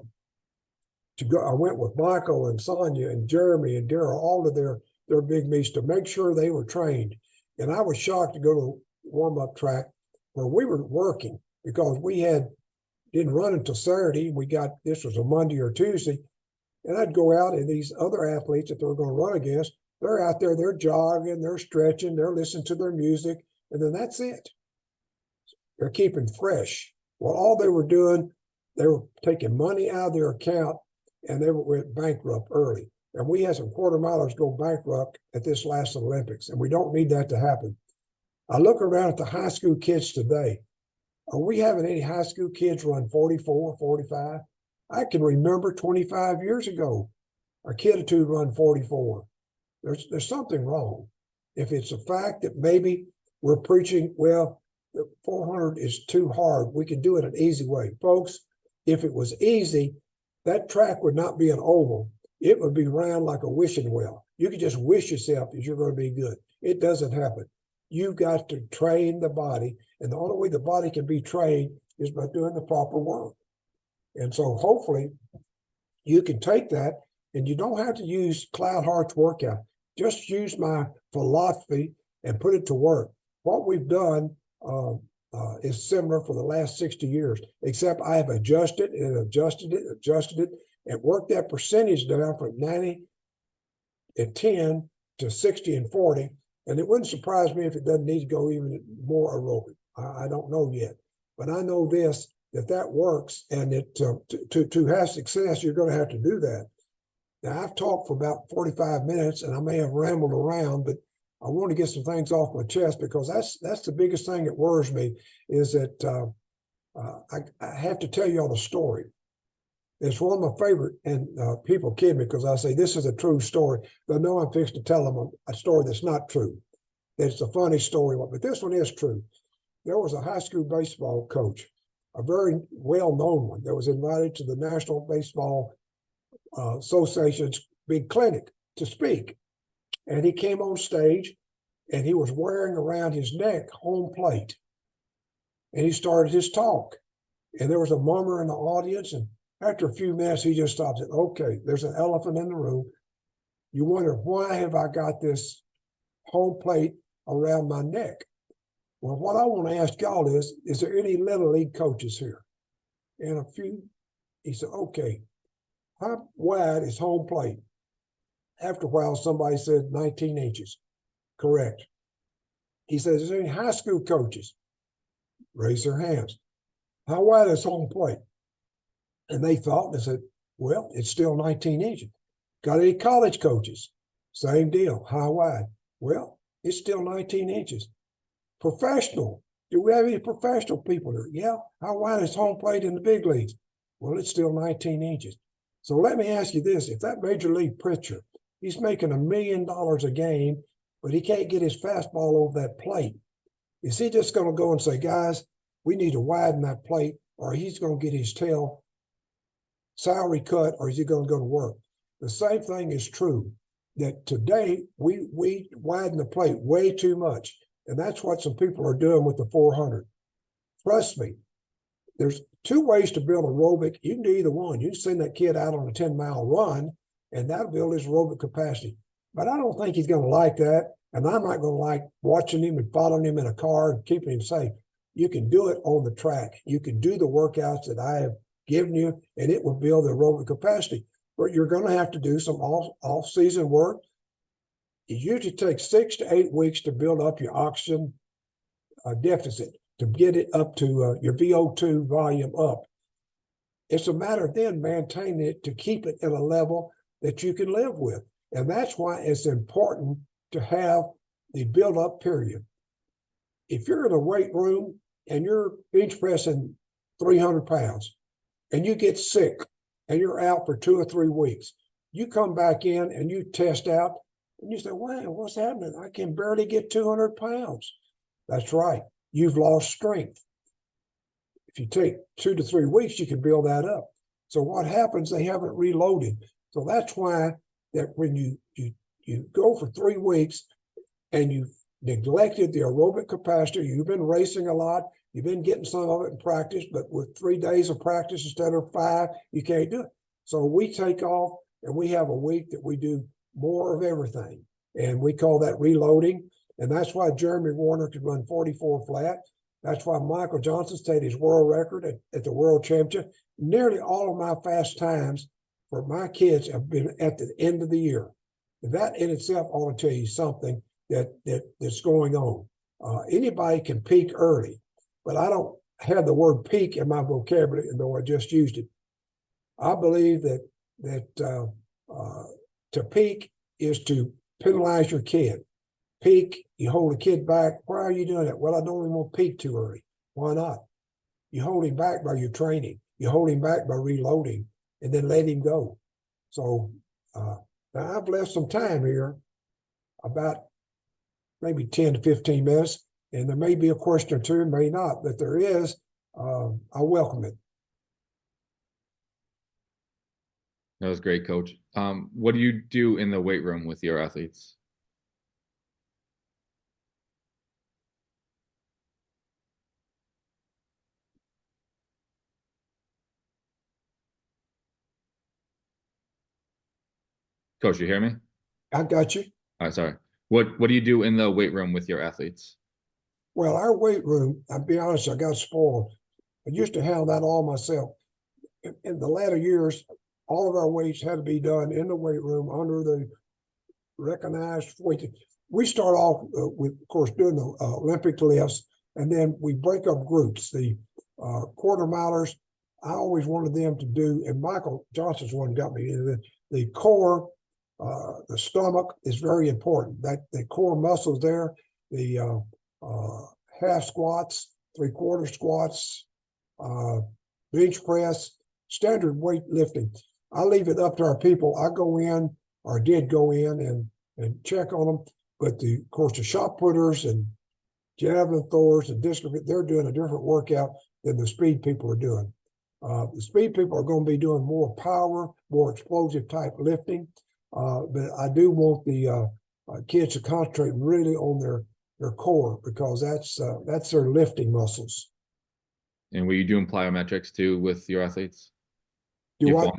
to go. I went with Michael and Sanya and Jeremy and Daryl, all of their big meets, to make sure they were trained. And I was shocked to go to the warm-up track where we were working, because we didn't run until Saturday. This was a Monday or Tuesday. And I'd go out, and these other athletes that they were going to run against, they're out there, they're jogging, they're stretching, they're listening to their music, and then that's it. They're keeping fresh. Well, all they were doing, they were taking money out of their account, and they went bankrupt early. And we had some quarter milers go bankrupt at this last Olympics, and we don't need that to happen. I look around at the high school kids today. Are we having any high school kids run 44, 45? I can remember 25 years ago, a kid or two run 44. There's something wrong. If it's a fact that maybe we're preaching, well, the 400 is too hard, we can do it an easy way. Folks, if it was easy, that track would not be an oval. It would be round like a wishing well. You could just wish yourself that you're going to be good. It doesn't happen. You've got to train the body, and the only way the body can be trained is by doing the proper work. And so hopefully you can take that, and you don't have to use Clyde Hart's workout. Just use my philosophy and put it to work. What we've done is similar for the last 60 years, except I have adjusted and adjusted it, and worked that percentage down from 90 and 10 to 60 and 40. And it wouldn't surprise me if it doesn't need to go even more aerobic. I don't know yet, but I know this, that works, and that to have success, you're going to have to do that. Now, I've talked for about 45 minutes, and I may have rambled around, but I want to get some things off my chest, because that's the biggest thing that worries me, is that I have to tell you all the story. It's one of my favorite, and people kid me because I say this is a true story. They know I'm fixed to tell them a story that's not true. It's a funny story, but this one is true. There was a high school baseball coach, a very well-known one, that was invited to the National Baseball Association's big clinic to speak. And he came on stage, and he was wearing around his neck home plate. And he started his talk. And there was a murmur in the audience, and after a few minutes, he just stopped and said, okay, there's an elephant in the room. You wonder, why have I got this home plate around my neck? Well, what I want to ask y'all is there any Little League coaches here? And a few, he said, okay, how wide is home plate? After a while, somebody said 19 inches. Correct. He says, is there any high school coaches? Raise their hands. How wide is home plate? And they thought, and said, well, it's still 19 inches. Got any college coaches? Same deal. How wide? Well, it's still 19 inches. Professional. Do we have any professional people there? Yeah. How wide is home plate in the big leagues? Well, it's still 19 inches. So let me ask you this. If that major league pitcher, he's making $1 million a game, but he can't get his fastball over that plate, is he just going to go and say, guys, we need to widen that plate, or he's going to get his tail salary cut, or is he going to go to work? The same thing is true, that today we widen the plate way too much. And that's what some people are doing with the 400. Trust me, there's two ways to build aerobic. You can do either one. You can send that kid out on a 10-mile run, and that'll build his aerobic capacity. But I don't think he's going to like that. And I'm not going to like watching him and following him in a car and keeping him safe. You can do it on the track. You can do the workouts that I have given you, and it will build the aerobic capacity. But you're going to have to do some off-season work. It usually takes 6 to 8 weeks to build up your oxygen deficit, to get it up to your VO2 volume up. It's a matter of then maintaining it to keep it at a level that you can live with. And that's why it's important to have the build-up period. If you're in a weight room and you're bench pressing 300 pounds and you get sick and you're out for 2 or 3 weeks, you come back in and you test out And you say, wow, what's happening? I can barely get 200 pounds. That's right. You've lost strength. If you take 2 to 3 weeks, you can build that up. So what happens? They haven't reloaded. So that's why that when you go for 3 weeks and you've neglected the aerobic capacity, you've been racing a lot, you've been getting some of it in practice, but with 3 days of practice instead of 5, you can't do it. So we take off and we have a week that we do more of everything. And we call that reloading. And that's why Jeremy Wariner could run 44 flat. That's why Michael Johnson stayed his world record at the world championship. Nearly all of my fast times for my kids have been at the end of the year. And that in itself ought to tell you something that's going on. Anybody can peak early, but I don't have the word peak in my vocabulary, though I just used it. I believe that to peak is to penalize your kid. Peak, you hold a kid back. Why are you doing that? Well, I don't even want to peak too early. Why not? You hold him back by your training. You hold him back by reloading and then let him go. So now I've left some time here, about maybe 10 to 15 minutes, and there may be a question or two, may not, but there is. I welcome it. That was great, Coach. What do you do in the weight room with your athletes? Coach, you hear me? I got you. All right, sorry. What do you do in the weight room with your athletes? Well, our weight room, I'll be honest, I got spoiled. I used to handle that all myself. In the latter years, all of our weights had to be done in the weight room under the recognized weight. We start off with, of course, doing the Olympic lifts, and then we break up groups. The quarter milers, I always wanted them to do, and Michael Johnson's one got me into the core. The stomach is very important. That the core muscles there, the half squats, 3/4 squats, bench press, standard weight lifting. I leave it up to our people. I go in, or did go in and check on them. But of course, the shot putters and javelin throwers and disc, they're doing a different workout than the speed people are doing. The speed people are going to be doing more power, more explosive type lifting. But I do want the kids to concentrate really on their core, because that's their lifting muscles. And were you doing plyometrics too with your athletes? Do what?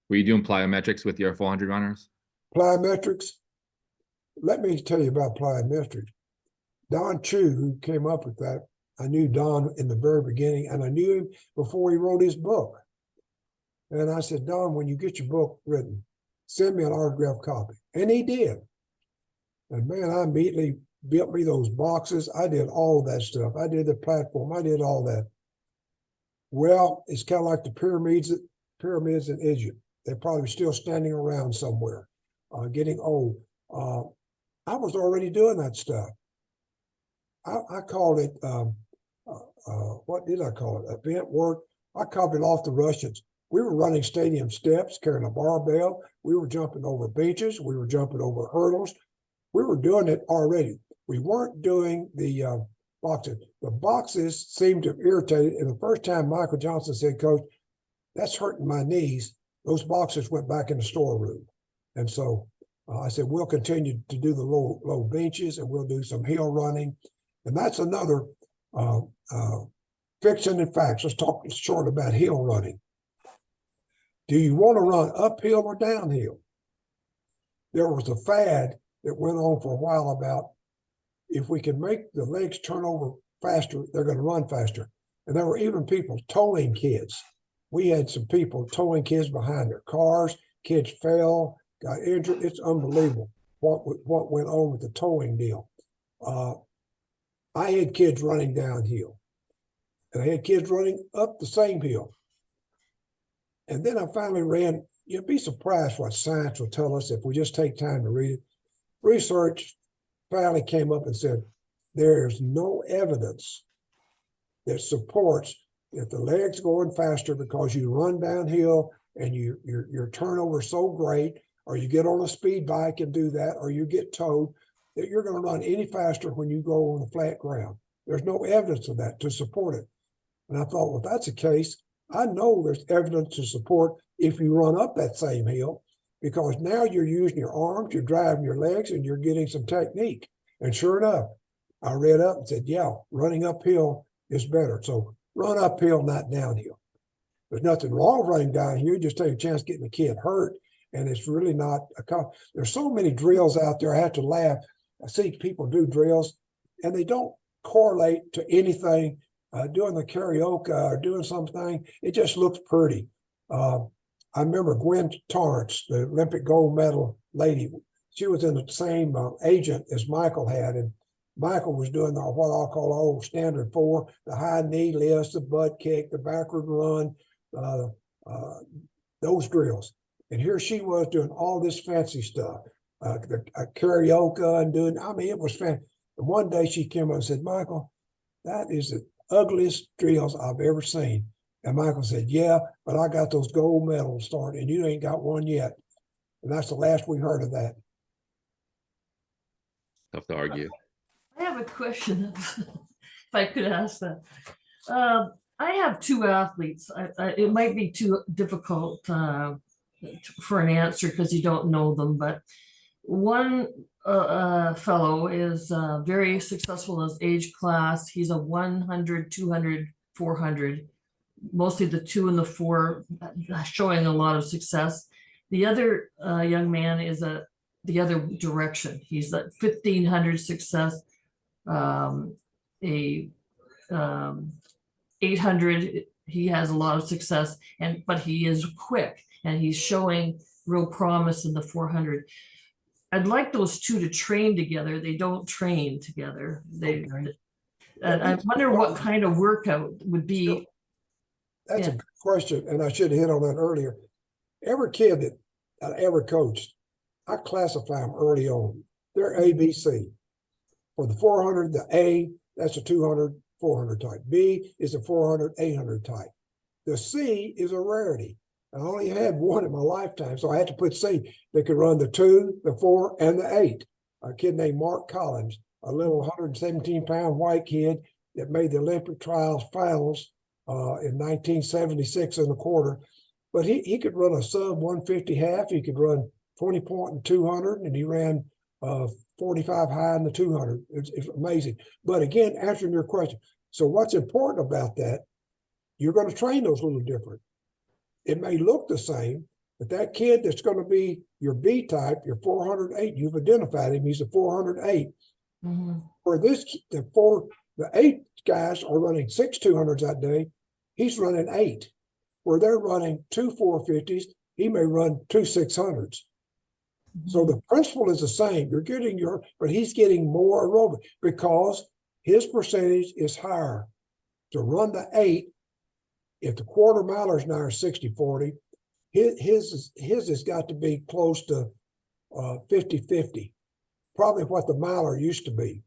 Were you doing plyometrics with your 400 runners? Plyometrics? Let me tell you about plyometrics. Don Chu, who came up with that, I knew Don in the very beginning, and I knew him before he wrote his book. And I said, Don, when you get your book written, send me an autographed copy. And he did. And man, I immediately built me those boxes. I did all of that stuff. I did the platform. I did all that. Well, it's kind of like the pyramids in Egypt. They're probably still standing around somewhere, getting old. I was already doing that stuff. I called it, what did I call it? Event work. I copied off the Russians. We were running stadium steps, carrying a barbell. We were jumping over benches. We were jumping over hurdles. We were doing it already. We weren't doing the boxes. The boxes seemed to have irritated. And the first time Michael Johnson said, Coach, that's hurting my knees, those boxes went back in the storeroom. And so I said, we'll continue to do the low benches, and we'll do some hill running. And that's another fiction and facts. Let's talk short about hill running. Do you want to run uphill or downhill? There was a fad that went on for a while about, if we can make the legs turn over faster, they're going to run faster. And there were even people towing kids. We had some people towing kids behind their cars. Kids fell, got injured. It's unbelievable what went on with the towing deal. I had kids running downhill, and I had kids running up the same hill. And then I finally ran, you'd be surprised what science will tell us if we just take time to read it. Research finally came up and said, there is no evidence that supports that the legs going faster because you run downhill and your turnover is so great. or you get on a speed bike and do that, or you get towed, that you're going to run any faster when you go on the flat ground. There's no evidence of that to support it. And I thought, well, if that's the case, I know there's evidence to support if you run up that same hill, because now you're using your arms, you're driving your legs, and you're getting some technique. And sure enough, I read up and said, yeah, running uphill is better. So run uphill, not downhill. There's nothing wrong with running downhill. You just take a chance of getting the kid hurt. And it's really not there's so many drills out there. I have to laugh. I see people do drills and they don't correlate to anything. Doing the karaoke or doing something, it just looks pretty. I remember Gwen Torrance, the Olympic gold medal lady. She was in the same agent as Michael had, and Michael was doing what I'll call the old standard 4, the high knee lifts, the butt kick, the backward run, those drills. And here she was doing all this fancy stuff, the karaoke and doing, I mean, it was fancy. And one day she came up and said, Michael, that is the ugliest drills I've ever seen. And Michael said, yeah, but I got those gold medals started and you ain't got one yet. And that's the last we heard of that. Tough to argue. I have a question, if I could ask that. I have 2 athletes. It might be too difficult for an answer because you don't know them, but one fellow is very successful in his age class. He's a 100, 200, 400, mostly the 2 and the 4, showing a lot of success. The other young man is the other direction. He's at 1500 success, 800. He has a lot of success, but he is quick and he's showing real promise in the 400. I'd like those 2 to train together. They don't train together. And I wonder what kind of workout would be. That's a good question, and I should have hit on that earlier. Every kid that I ever coached, I classify them early on. They're A, B, C. For the 400, the A, that's a 200, 400 type. B is a 400, 800 type. The C is a rarity. I only had one in my lifetime, so I had to put C. They could run the 2, the 4, and the 8. A kid named Mark Collins, a little 117-pound white kid that made the Olympic trials finals in 1976 in the quarter. But he could run a sub 150 half. He could run 20 point in 200, and he ran 45 high in the 200. It's amazing. But again, answering your question, so what's important about that, you're going to train those a little different. It may look the same, but that kid that's going to be your B type, your 408, you've identified him, he's a 408. Mm-hmm. For the 8 guys are running 6 200s that day, he's running 8. Where they're running 2 450s, he may run 2 600s. Mm-hmm. So the principle is the same. You're getting but he's getting more aerobic because his percentage is higher. To run the 8, if the quarter milers now are 60-40, his has got to be close to 50-50, probably what the miler used to be.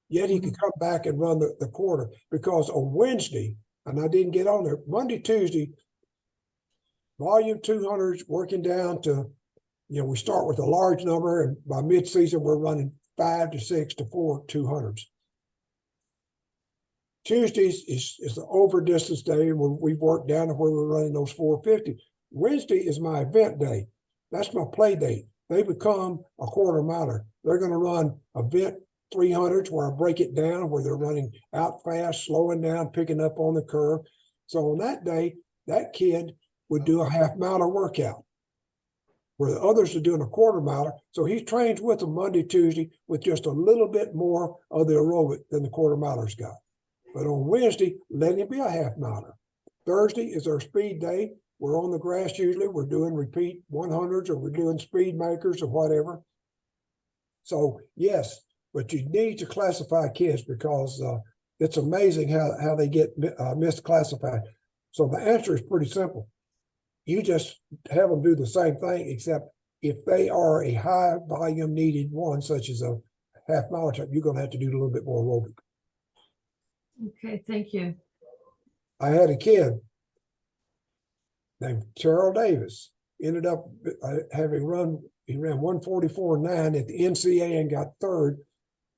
Yet he could come back and run the quarter, because on Wednesday, and I didn't get on there, Monday, Tuesday, volume 200s working down to, we start with a large number, and by mid-season, we're running 5 to 6 to 4 200s. Tuesdays is the over distance day, and we've worked down to where we're running those 450. Wednesday is my event day. That's my play date. They become a quarter miler. They're going to run event 300s where I break it down, where they're running out fast, slowing down, picking up on the curve. So on that day, that kid would do a half miler workout, where the others are doing a quarter miler. So he trains with them Monday, Tuesday, with just a little bit more of the aerobic than the quarter milers got. But on Wednesday, let him be a half miler. Thursday is our speed day. We're on the grass usually. We're doing repeat 100s, or we're doing speed makers or whatever. So yes, but you need to classify kids, because it's amazing how they get misclassified. So the answer is pretty simple. You just have them do the same thing, except if they are a high volume needed one, such as a half mile type, you're going to have to do a little bit more aerobic. Okay, thank you. I had a kid named Terrell Davis, ended up having run He ran 1:44.9 at the NCAA and got third.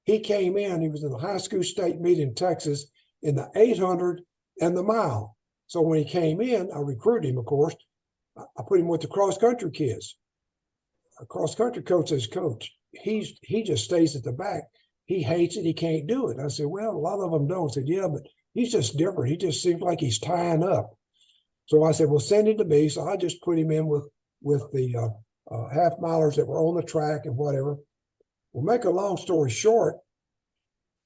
He came in, he was in the high school state meet in Texas in the 800 and the mile. So when he came in, I recruited him, of course. I put him with the cross-country kids. Our cross-country coach says, Coach, he just stays at the back. He hates it. He can't do it. I said, well, a lot of them don't. I said, yeah, but he's just different. He just seems like he's tying up. So I said, well, send him to me. So I just put him in with the half milers that were on the track and whatever. We'll make a long story short.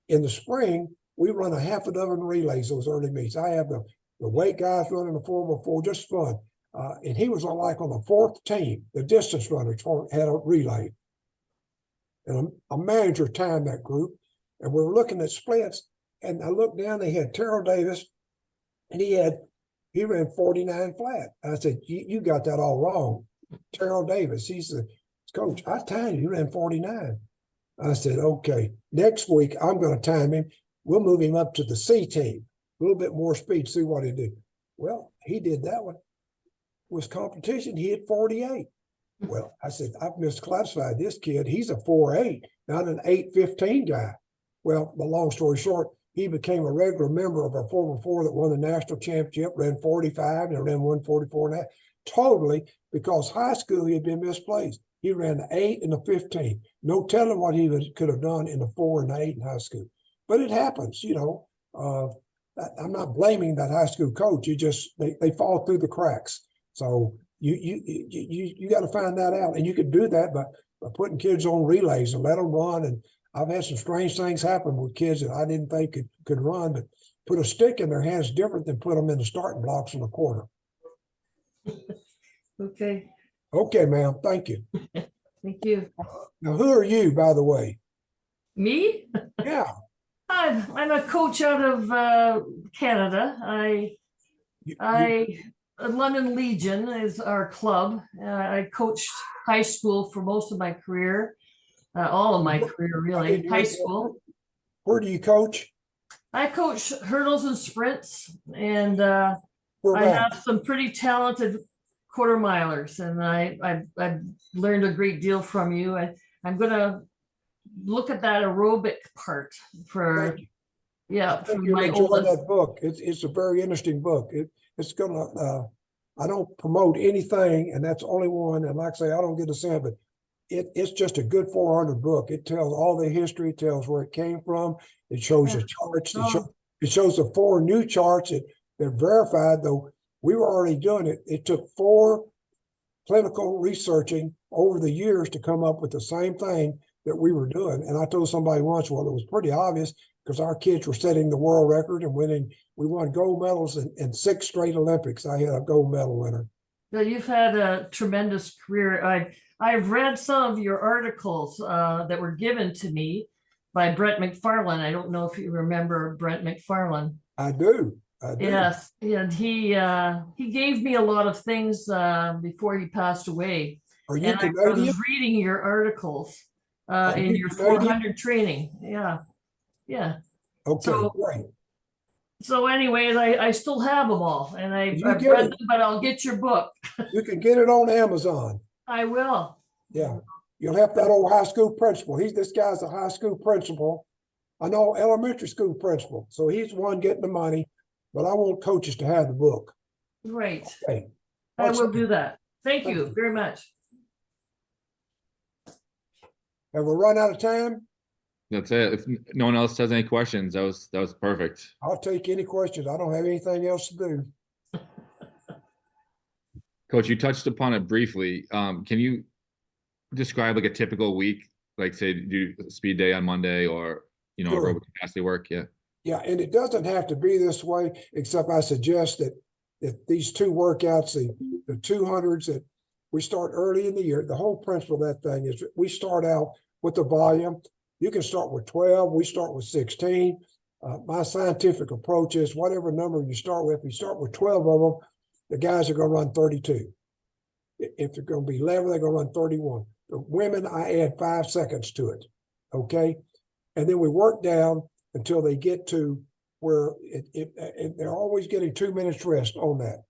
In the spring, we run a half a dozen relays, those early meets. I have the weight guys running the 4x4, just fun. And he was on the fourth team, the distance runners had a relay. And a manager timed that group, and we were looking at splits. And I looked down, they had Terrell Davis, and he ran 49 flat. I said, you got that all wrong. Terrell Davis, he's the coach. I timed him, he ran 49. I said, okay, next week I'm going to time him. We'll move him up to the C team, a little bit more speed, see what he do. Well, he did that one. Was competition, he hit 48. Well, I said, I've misclassified this kid. He's a 4.8, not an 8.15 guy. Well, the long story short, he became a regular member of our 4x4 that won the national championship, ran 45 and ran 1:44.5. Totally because high school he had been misplaced. He ran the 8 and the 15. No telling what he could have done in the 4 and the 8 in high school. But it happens, you know. I'm not blaming that high school coach. You just they fall through the cracks. So you got to find that out, and you can do that by putting kids on relays and let them run. And I've had some strange things happen with kids that I didn't think could run, but put a stick in their hands different than put them in the starting blocks in the corner. Okay. Okay, ma'am. Thank you. Thank you. Now, who are you, by the way? Me? Yeah. I'm a coach out of Canada. London Legion is our club. I coached high school for most of my career, all of my career, really. High school. Where do you coach? I coach hurdles and sprints, and I Whereabouts? have some pretty talented quarter milers, and I've learned a great deal from you. I'm going to look at that aerobic part for, yeah, for You'll my enjoy oldest. that book. It's a very interesting book. It's gonna. I don't promote anything, and that's the only one. And like I say, I don't get a cent, but it's just a good 400 book. It tells all the history, it tells where it came from. It shows the charts. It shows the 4 new charts that they're verified, though we were already doing it. It took 4 clinical researching over the years to come up with the same thing that we were doing. And I told somebody once, well, it was pretty obvious because our kids were setting the world record and winning. We won gold medals in 6 straight Olympics. I had a gold medal winner. Well, you've had a tremendous career. I've read some of your articles that were given to me by Brent McFarlane. I don't know if you remember Brent McFarlane. I do. Yes, and he gave me a lot of things before he passed away. Are you Canadian? I was reading your articles in your 400 training. Yeah. Okay, so, great. So anyways, I still have them all, and I've read them, but I'll get your book. You can get it on Amazon. I will. Yeah. You'll have that old high school principal. This guy's a high school principal. I know elementary school principal. So he's the one getting the money, but I want coaches to have the book. Right. Okay. I will do that. Thank you very much. Have we run out of time? That's it. If no one else has any questions, that was perfect. I'll take any questions. I don't have anything else to do. Coach, you touched upon it briefly. Can you describe like a typical week, like say do speed day on Monday or Sure. aerobic capacity work? Yeah. Yeah, and it doesn't have to be this way, except I suggest that these 2 workouts, the 200s, that we start early in the year. The whole principle of that thing is we start out with the volume. You can start with 12. We start with 16. My scientific approach is whatever number you start with, you start with 12 of them, the guys are going to run 32. If they're going to be 11, they're going to run 31. The women, I add 5 seconds to it, okay? And then we work down until they get to where they're always getting 2 minutes rest on that.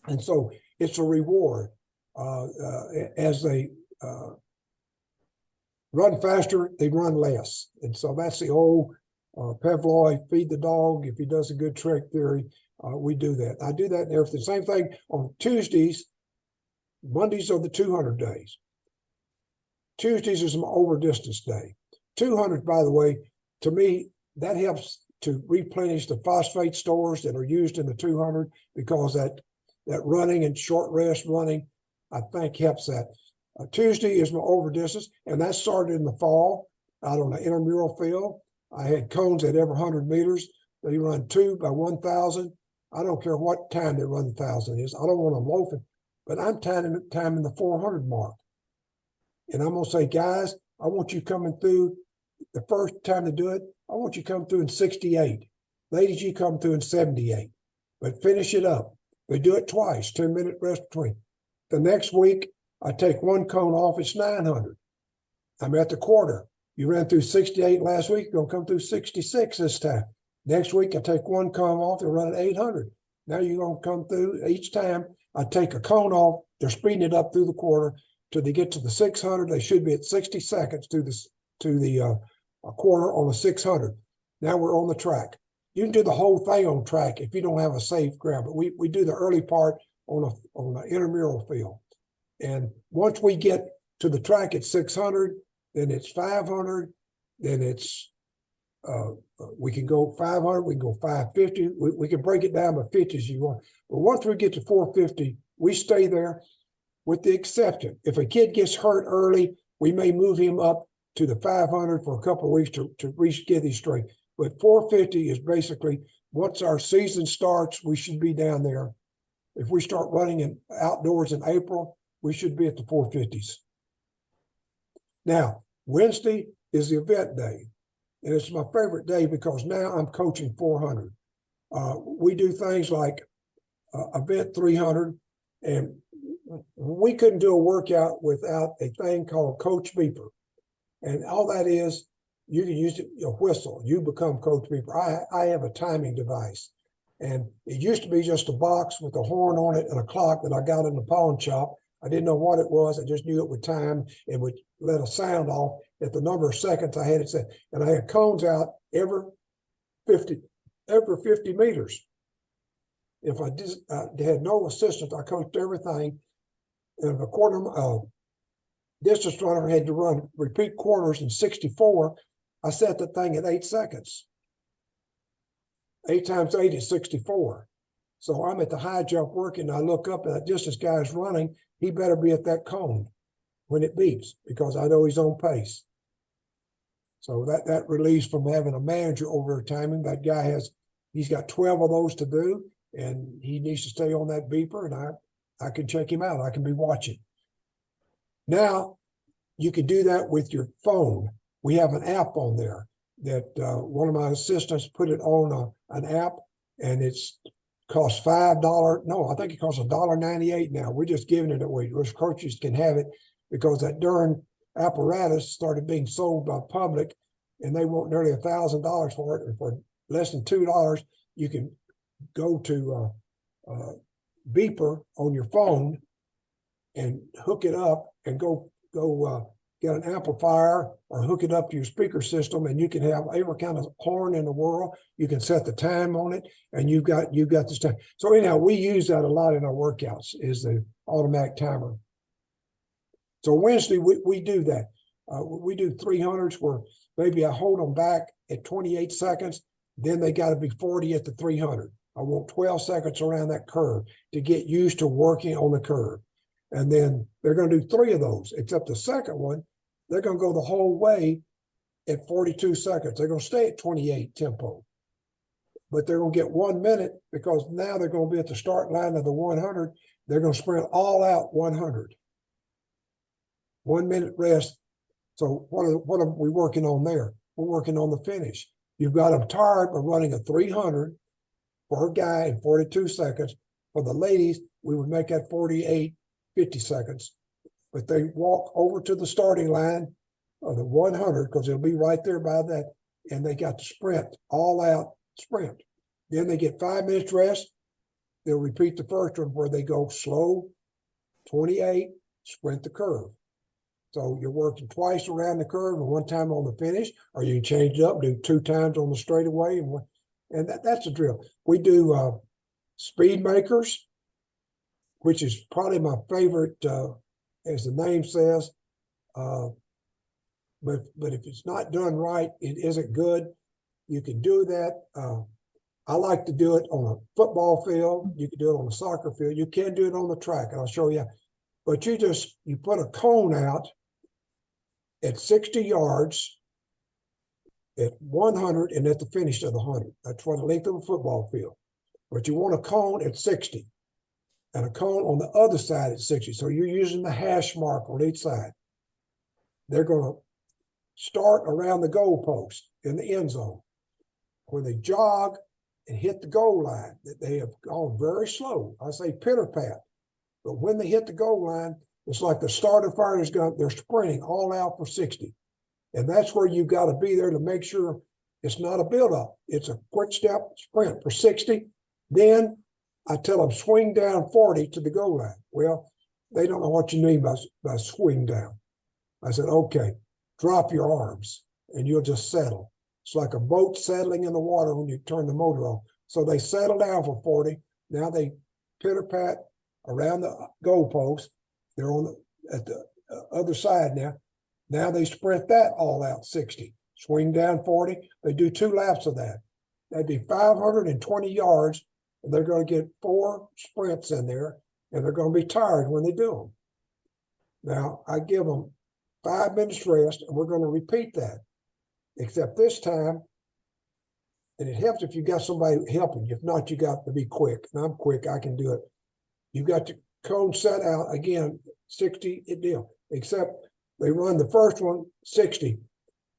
And so it's a reward as they run faster, they run less. And so that's the old Pavlov, feed the dog. If he does a good trick theory, we do that. I do that in everything. Same thing on Tuesdays. Mondays are the 200 days. Tuesdays is my over distance day. 200, by the way, to me, that helps to replenish the phosphate stores that are used in the 200, because that running and short rest running, I think, helps that. Tuesday is my over distance, and that started in the fall out on the intramural field. I had cones at every 100 meters. They run 2 by 1,000. I don't care what time they run 1,000 is. I don't want them loafing, but I'm timing the 400 mark. And I'm going to say, guys, I want you coming through the first time to do it. I want you to come through in 68. Ladies, you come through in 78. But finish it up. They do it twice, 10-minute rest between. The next week, I take one cone off, it's 900. I'm at the quarter. You ran through 68 last week, you're going to come through 66 this time. Next week, I take one cone off and run at 800. Now you're going to come through each time. I take a cone off, they're speeding it up through the quarter till they get to the 600. They should be at 60 seconds to the quarter on the 600. Now we're on the track. You can do the whole thing on track if you don't have a safe ground, but we do the early part on the intramural field. And once we get to the track at 600, then it's 500, then it's we can go 500, we can go 550. We can break it down by 50 as you want. But once we get to 450, we stay there, with the exception. If a kid gets hurt early, we may move him up to the 500 for a couple of weeks to get his strength. But 450 is basically, once our season starts, we should be down there. If we start running in outdoors in April, we should be at the 450s. Now, Wednesday is the event day. And it's my favorite day because now I'm coaching 400. We do things like event 300, and we couldn't do a workout without a thing called Coach Beeper. And all that is, you can use a whistle. You become Coach Beeper. I have a timing device. And it used to be just a box with a horn on it and a clock that I got in the pawn shop. I didn't know what it was. I just knew it would time and would let a sound off at the number of seconds I had it set. And I had cones out every 50 meters. If I had no assistance, I coached everything. And if a quarter distance runner had to run repeat quarters in 64, I set the thing at 8 seconds. 8 times 8 is 64. So I'm at the high jump working, and I look up and that distance guy's running. He better be at that cone when it beeps because I know he's on pace. So that relieves from having a manager over timing. That guy he's got 12 of those to do, and he needs to stay on that beeper, and I can check him out. I can be watching. Now, you can do that with your phone. We have an app on there that one of my assistants put it on an app, and it's costs $5. No, I think it costs $1.98 now. We're just giving it away. Those coaches can have it because that darn apparatus started being sold by public, and they want nearly $1,000 for it. And for less than $2, you can go to Beeper on your phone and hook it up and go get an amplifier or hook it up to your speaker system, and you can have every kind of horn in the world. You can set the time on it, and you've got this time. So anyhow, we use that a lot in our workouts, is the automatic timer. So Wednesday, we do that. We do 300s where maybe I hold them back at 28 seconds, then they got to be 40 at the 300. I want 12 seconds around that curve to get used to working on the curve. And then they're going to do 3 of those, except the second one, they're going to go the whole way at 42 seconds. They're going to stay at 28 tempo. But they're going to get 1 minute because now they're going to be at the start line of the 100. They're going to sprint all out 100. 1 minute rest. So what are we working on there? We're working on the finish. You've got them tired by running a 300 for a guy in 42 seconds. For the ladies, we would make that 48, 50 seconds. But they walk over to the starting line of the 100 because it'll be right there by that. And they got to sprint, all out sprint. Then they get 5 minutes rest. They'll repeat the first one where they go slow, 28, sprint the curve. So you're working twice around the curve and one time on the finish, or you can change it up, do 2 times on the straightaway, and that's a drill. We do speed makers, which is probably my favorite, as the name says. But if it's not done right, it isn't good. You can do that. I like to do it on a football field. You can do it on a soccer field. You can do it on the track, and I'll show you. But you put a cone out at 60 yards, at 100, and at the finish of the 100. That's what the length of a football field. But you want a cone at 60 and a cone on the other side at 60. So you're using the hash mark on each side. They're going to start around the goal post in the end zone. When they jog and hit the goal line, they have gone very slow. I say pitter pat. But when they hit the goal line, it's like the starter firing gun. They're sprinting all out for 60. And that's where you've got to be there to make sure it's not a build-up. It's a quick step sprint for 60. Then I tell them swing down 40 to the goal line. Well, they don't know what you mean by swing down. I said, okay, drop your arms and you'll just settle. It's like a boat settling in the water when you turn the motor on. So they settle down for 40. Now they pitter-pat around the goalpost. They're at the other side now. Now they sprint that all out 60. Swing down 40. They do 2 laps of that. That'd be 520 yards, and they're going to get 4 sprints in there, and they're going to be tired when they do them. Now, I give them 5 minutes rest, and we're going to repeat that. Except this time, and it helps if you got somebody helping you. If not, you got to be quick. And I'm quick, I can do it. You got your cone set out again, 60 deal. Except they run the first one 60.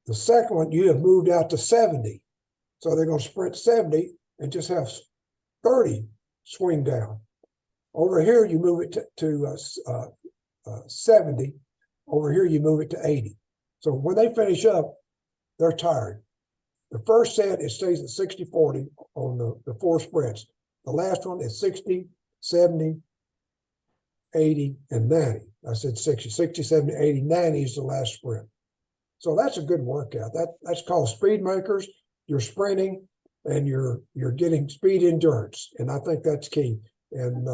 The second one, you have moved out to 70. So they're going to sprint 70 and just have 30 swing down. Over here, you move it to 70. Over here, you move it to 80. So when they finish up, they're tired. The first set, it stays at 60-40 on the 4 sprints. The last one is 60, 70, 80, and 90. I said 60, 70, 80, 90 is the last sprint. So that's a good workout. That's called speed makers. You're sprinting and you're getting speed endurance. And I think that's key. And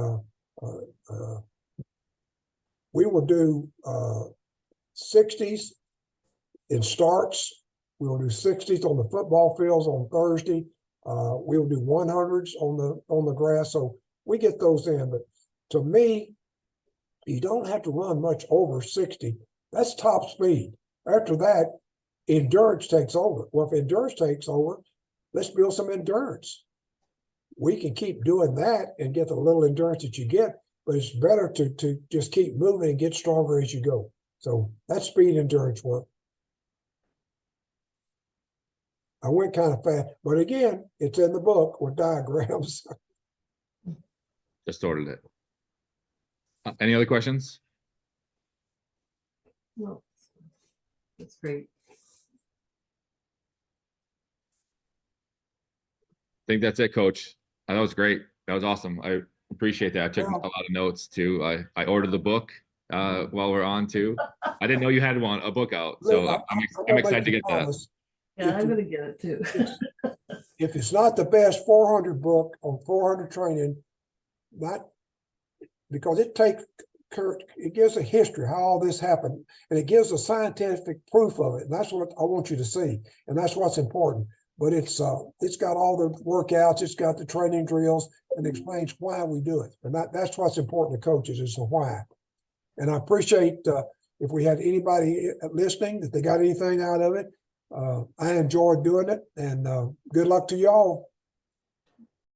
we will do 60s in starts. We will do 60s on the football fields on Thursday. We will do 100s on the grass. So we get those in. But to me, you don't have to run much over 60. That's top speed. After that, endurance takes over. Well, if endurance takes over, let's build some endurance. We can keep doing that and get the little endurance that you get, but it's better to just keep moving and get stronger as you go. So that's speed endurance work. I went kind of fast, but again, it's in the book with diagrams. Just ordered it. Any other questions? No, that's great. I think that's it, Coach. That was great. That was awesome. I appreciate that. I took a lot of notes too. I ordered the book while we're on too. I didn't know you had a book out, so I'm excited to get that. Yeah, I'm gonna get it too. If it's not the best 400 book on 400 training, not because it gives a history how all this happened, and it gives a scientific proof of it, and that's what I want you to see, and that's what's important. But it's got all the workouts, it's got the training drills, and explains why we do it, and that's what's important to coaches is the why. And I appreciate if we had anybody listening that they got anything out of it. I enjoyed doing it, and good luck to y'all.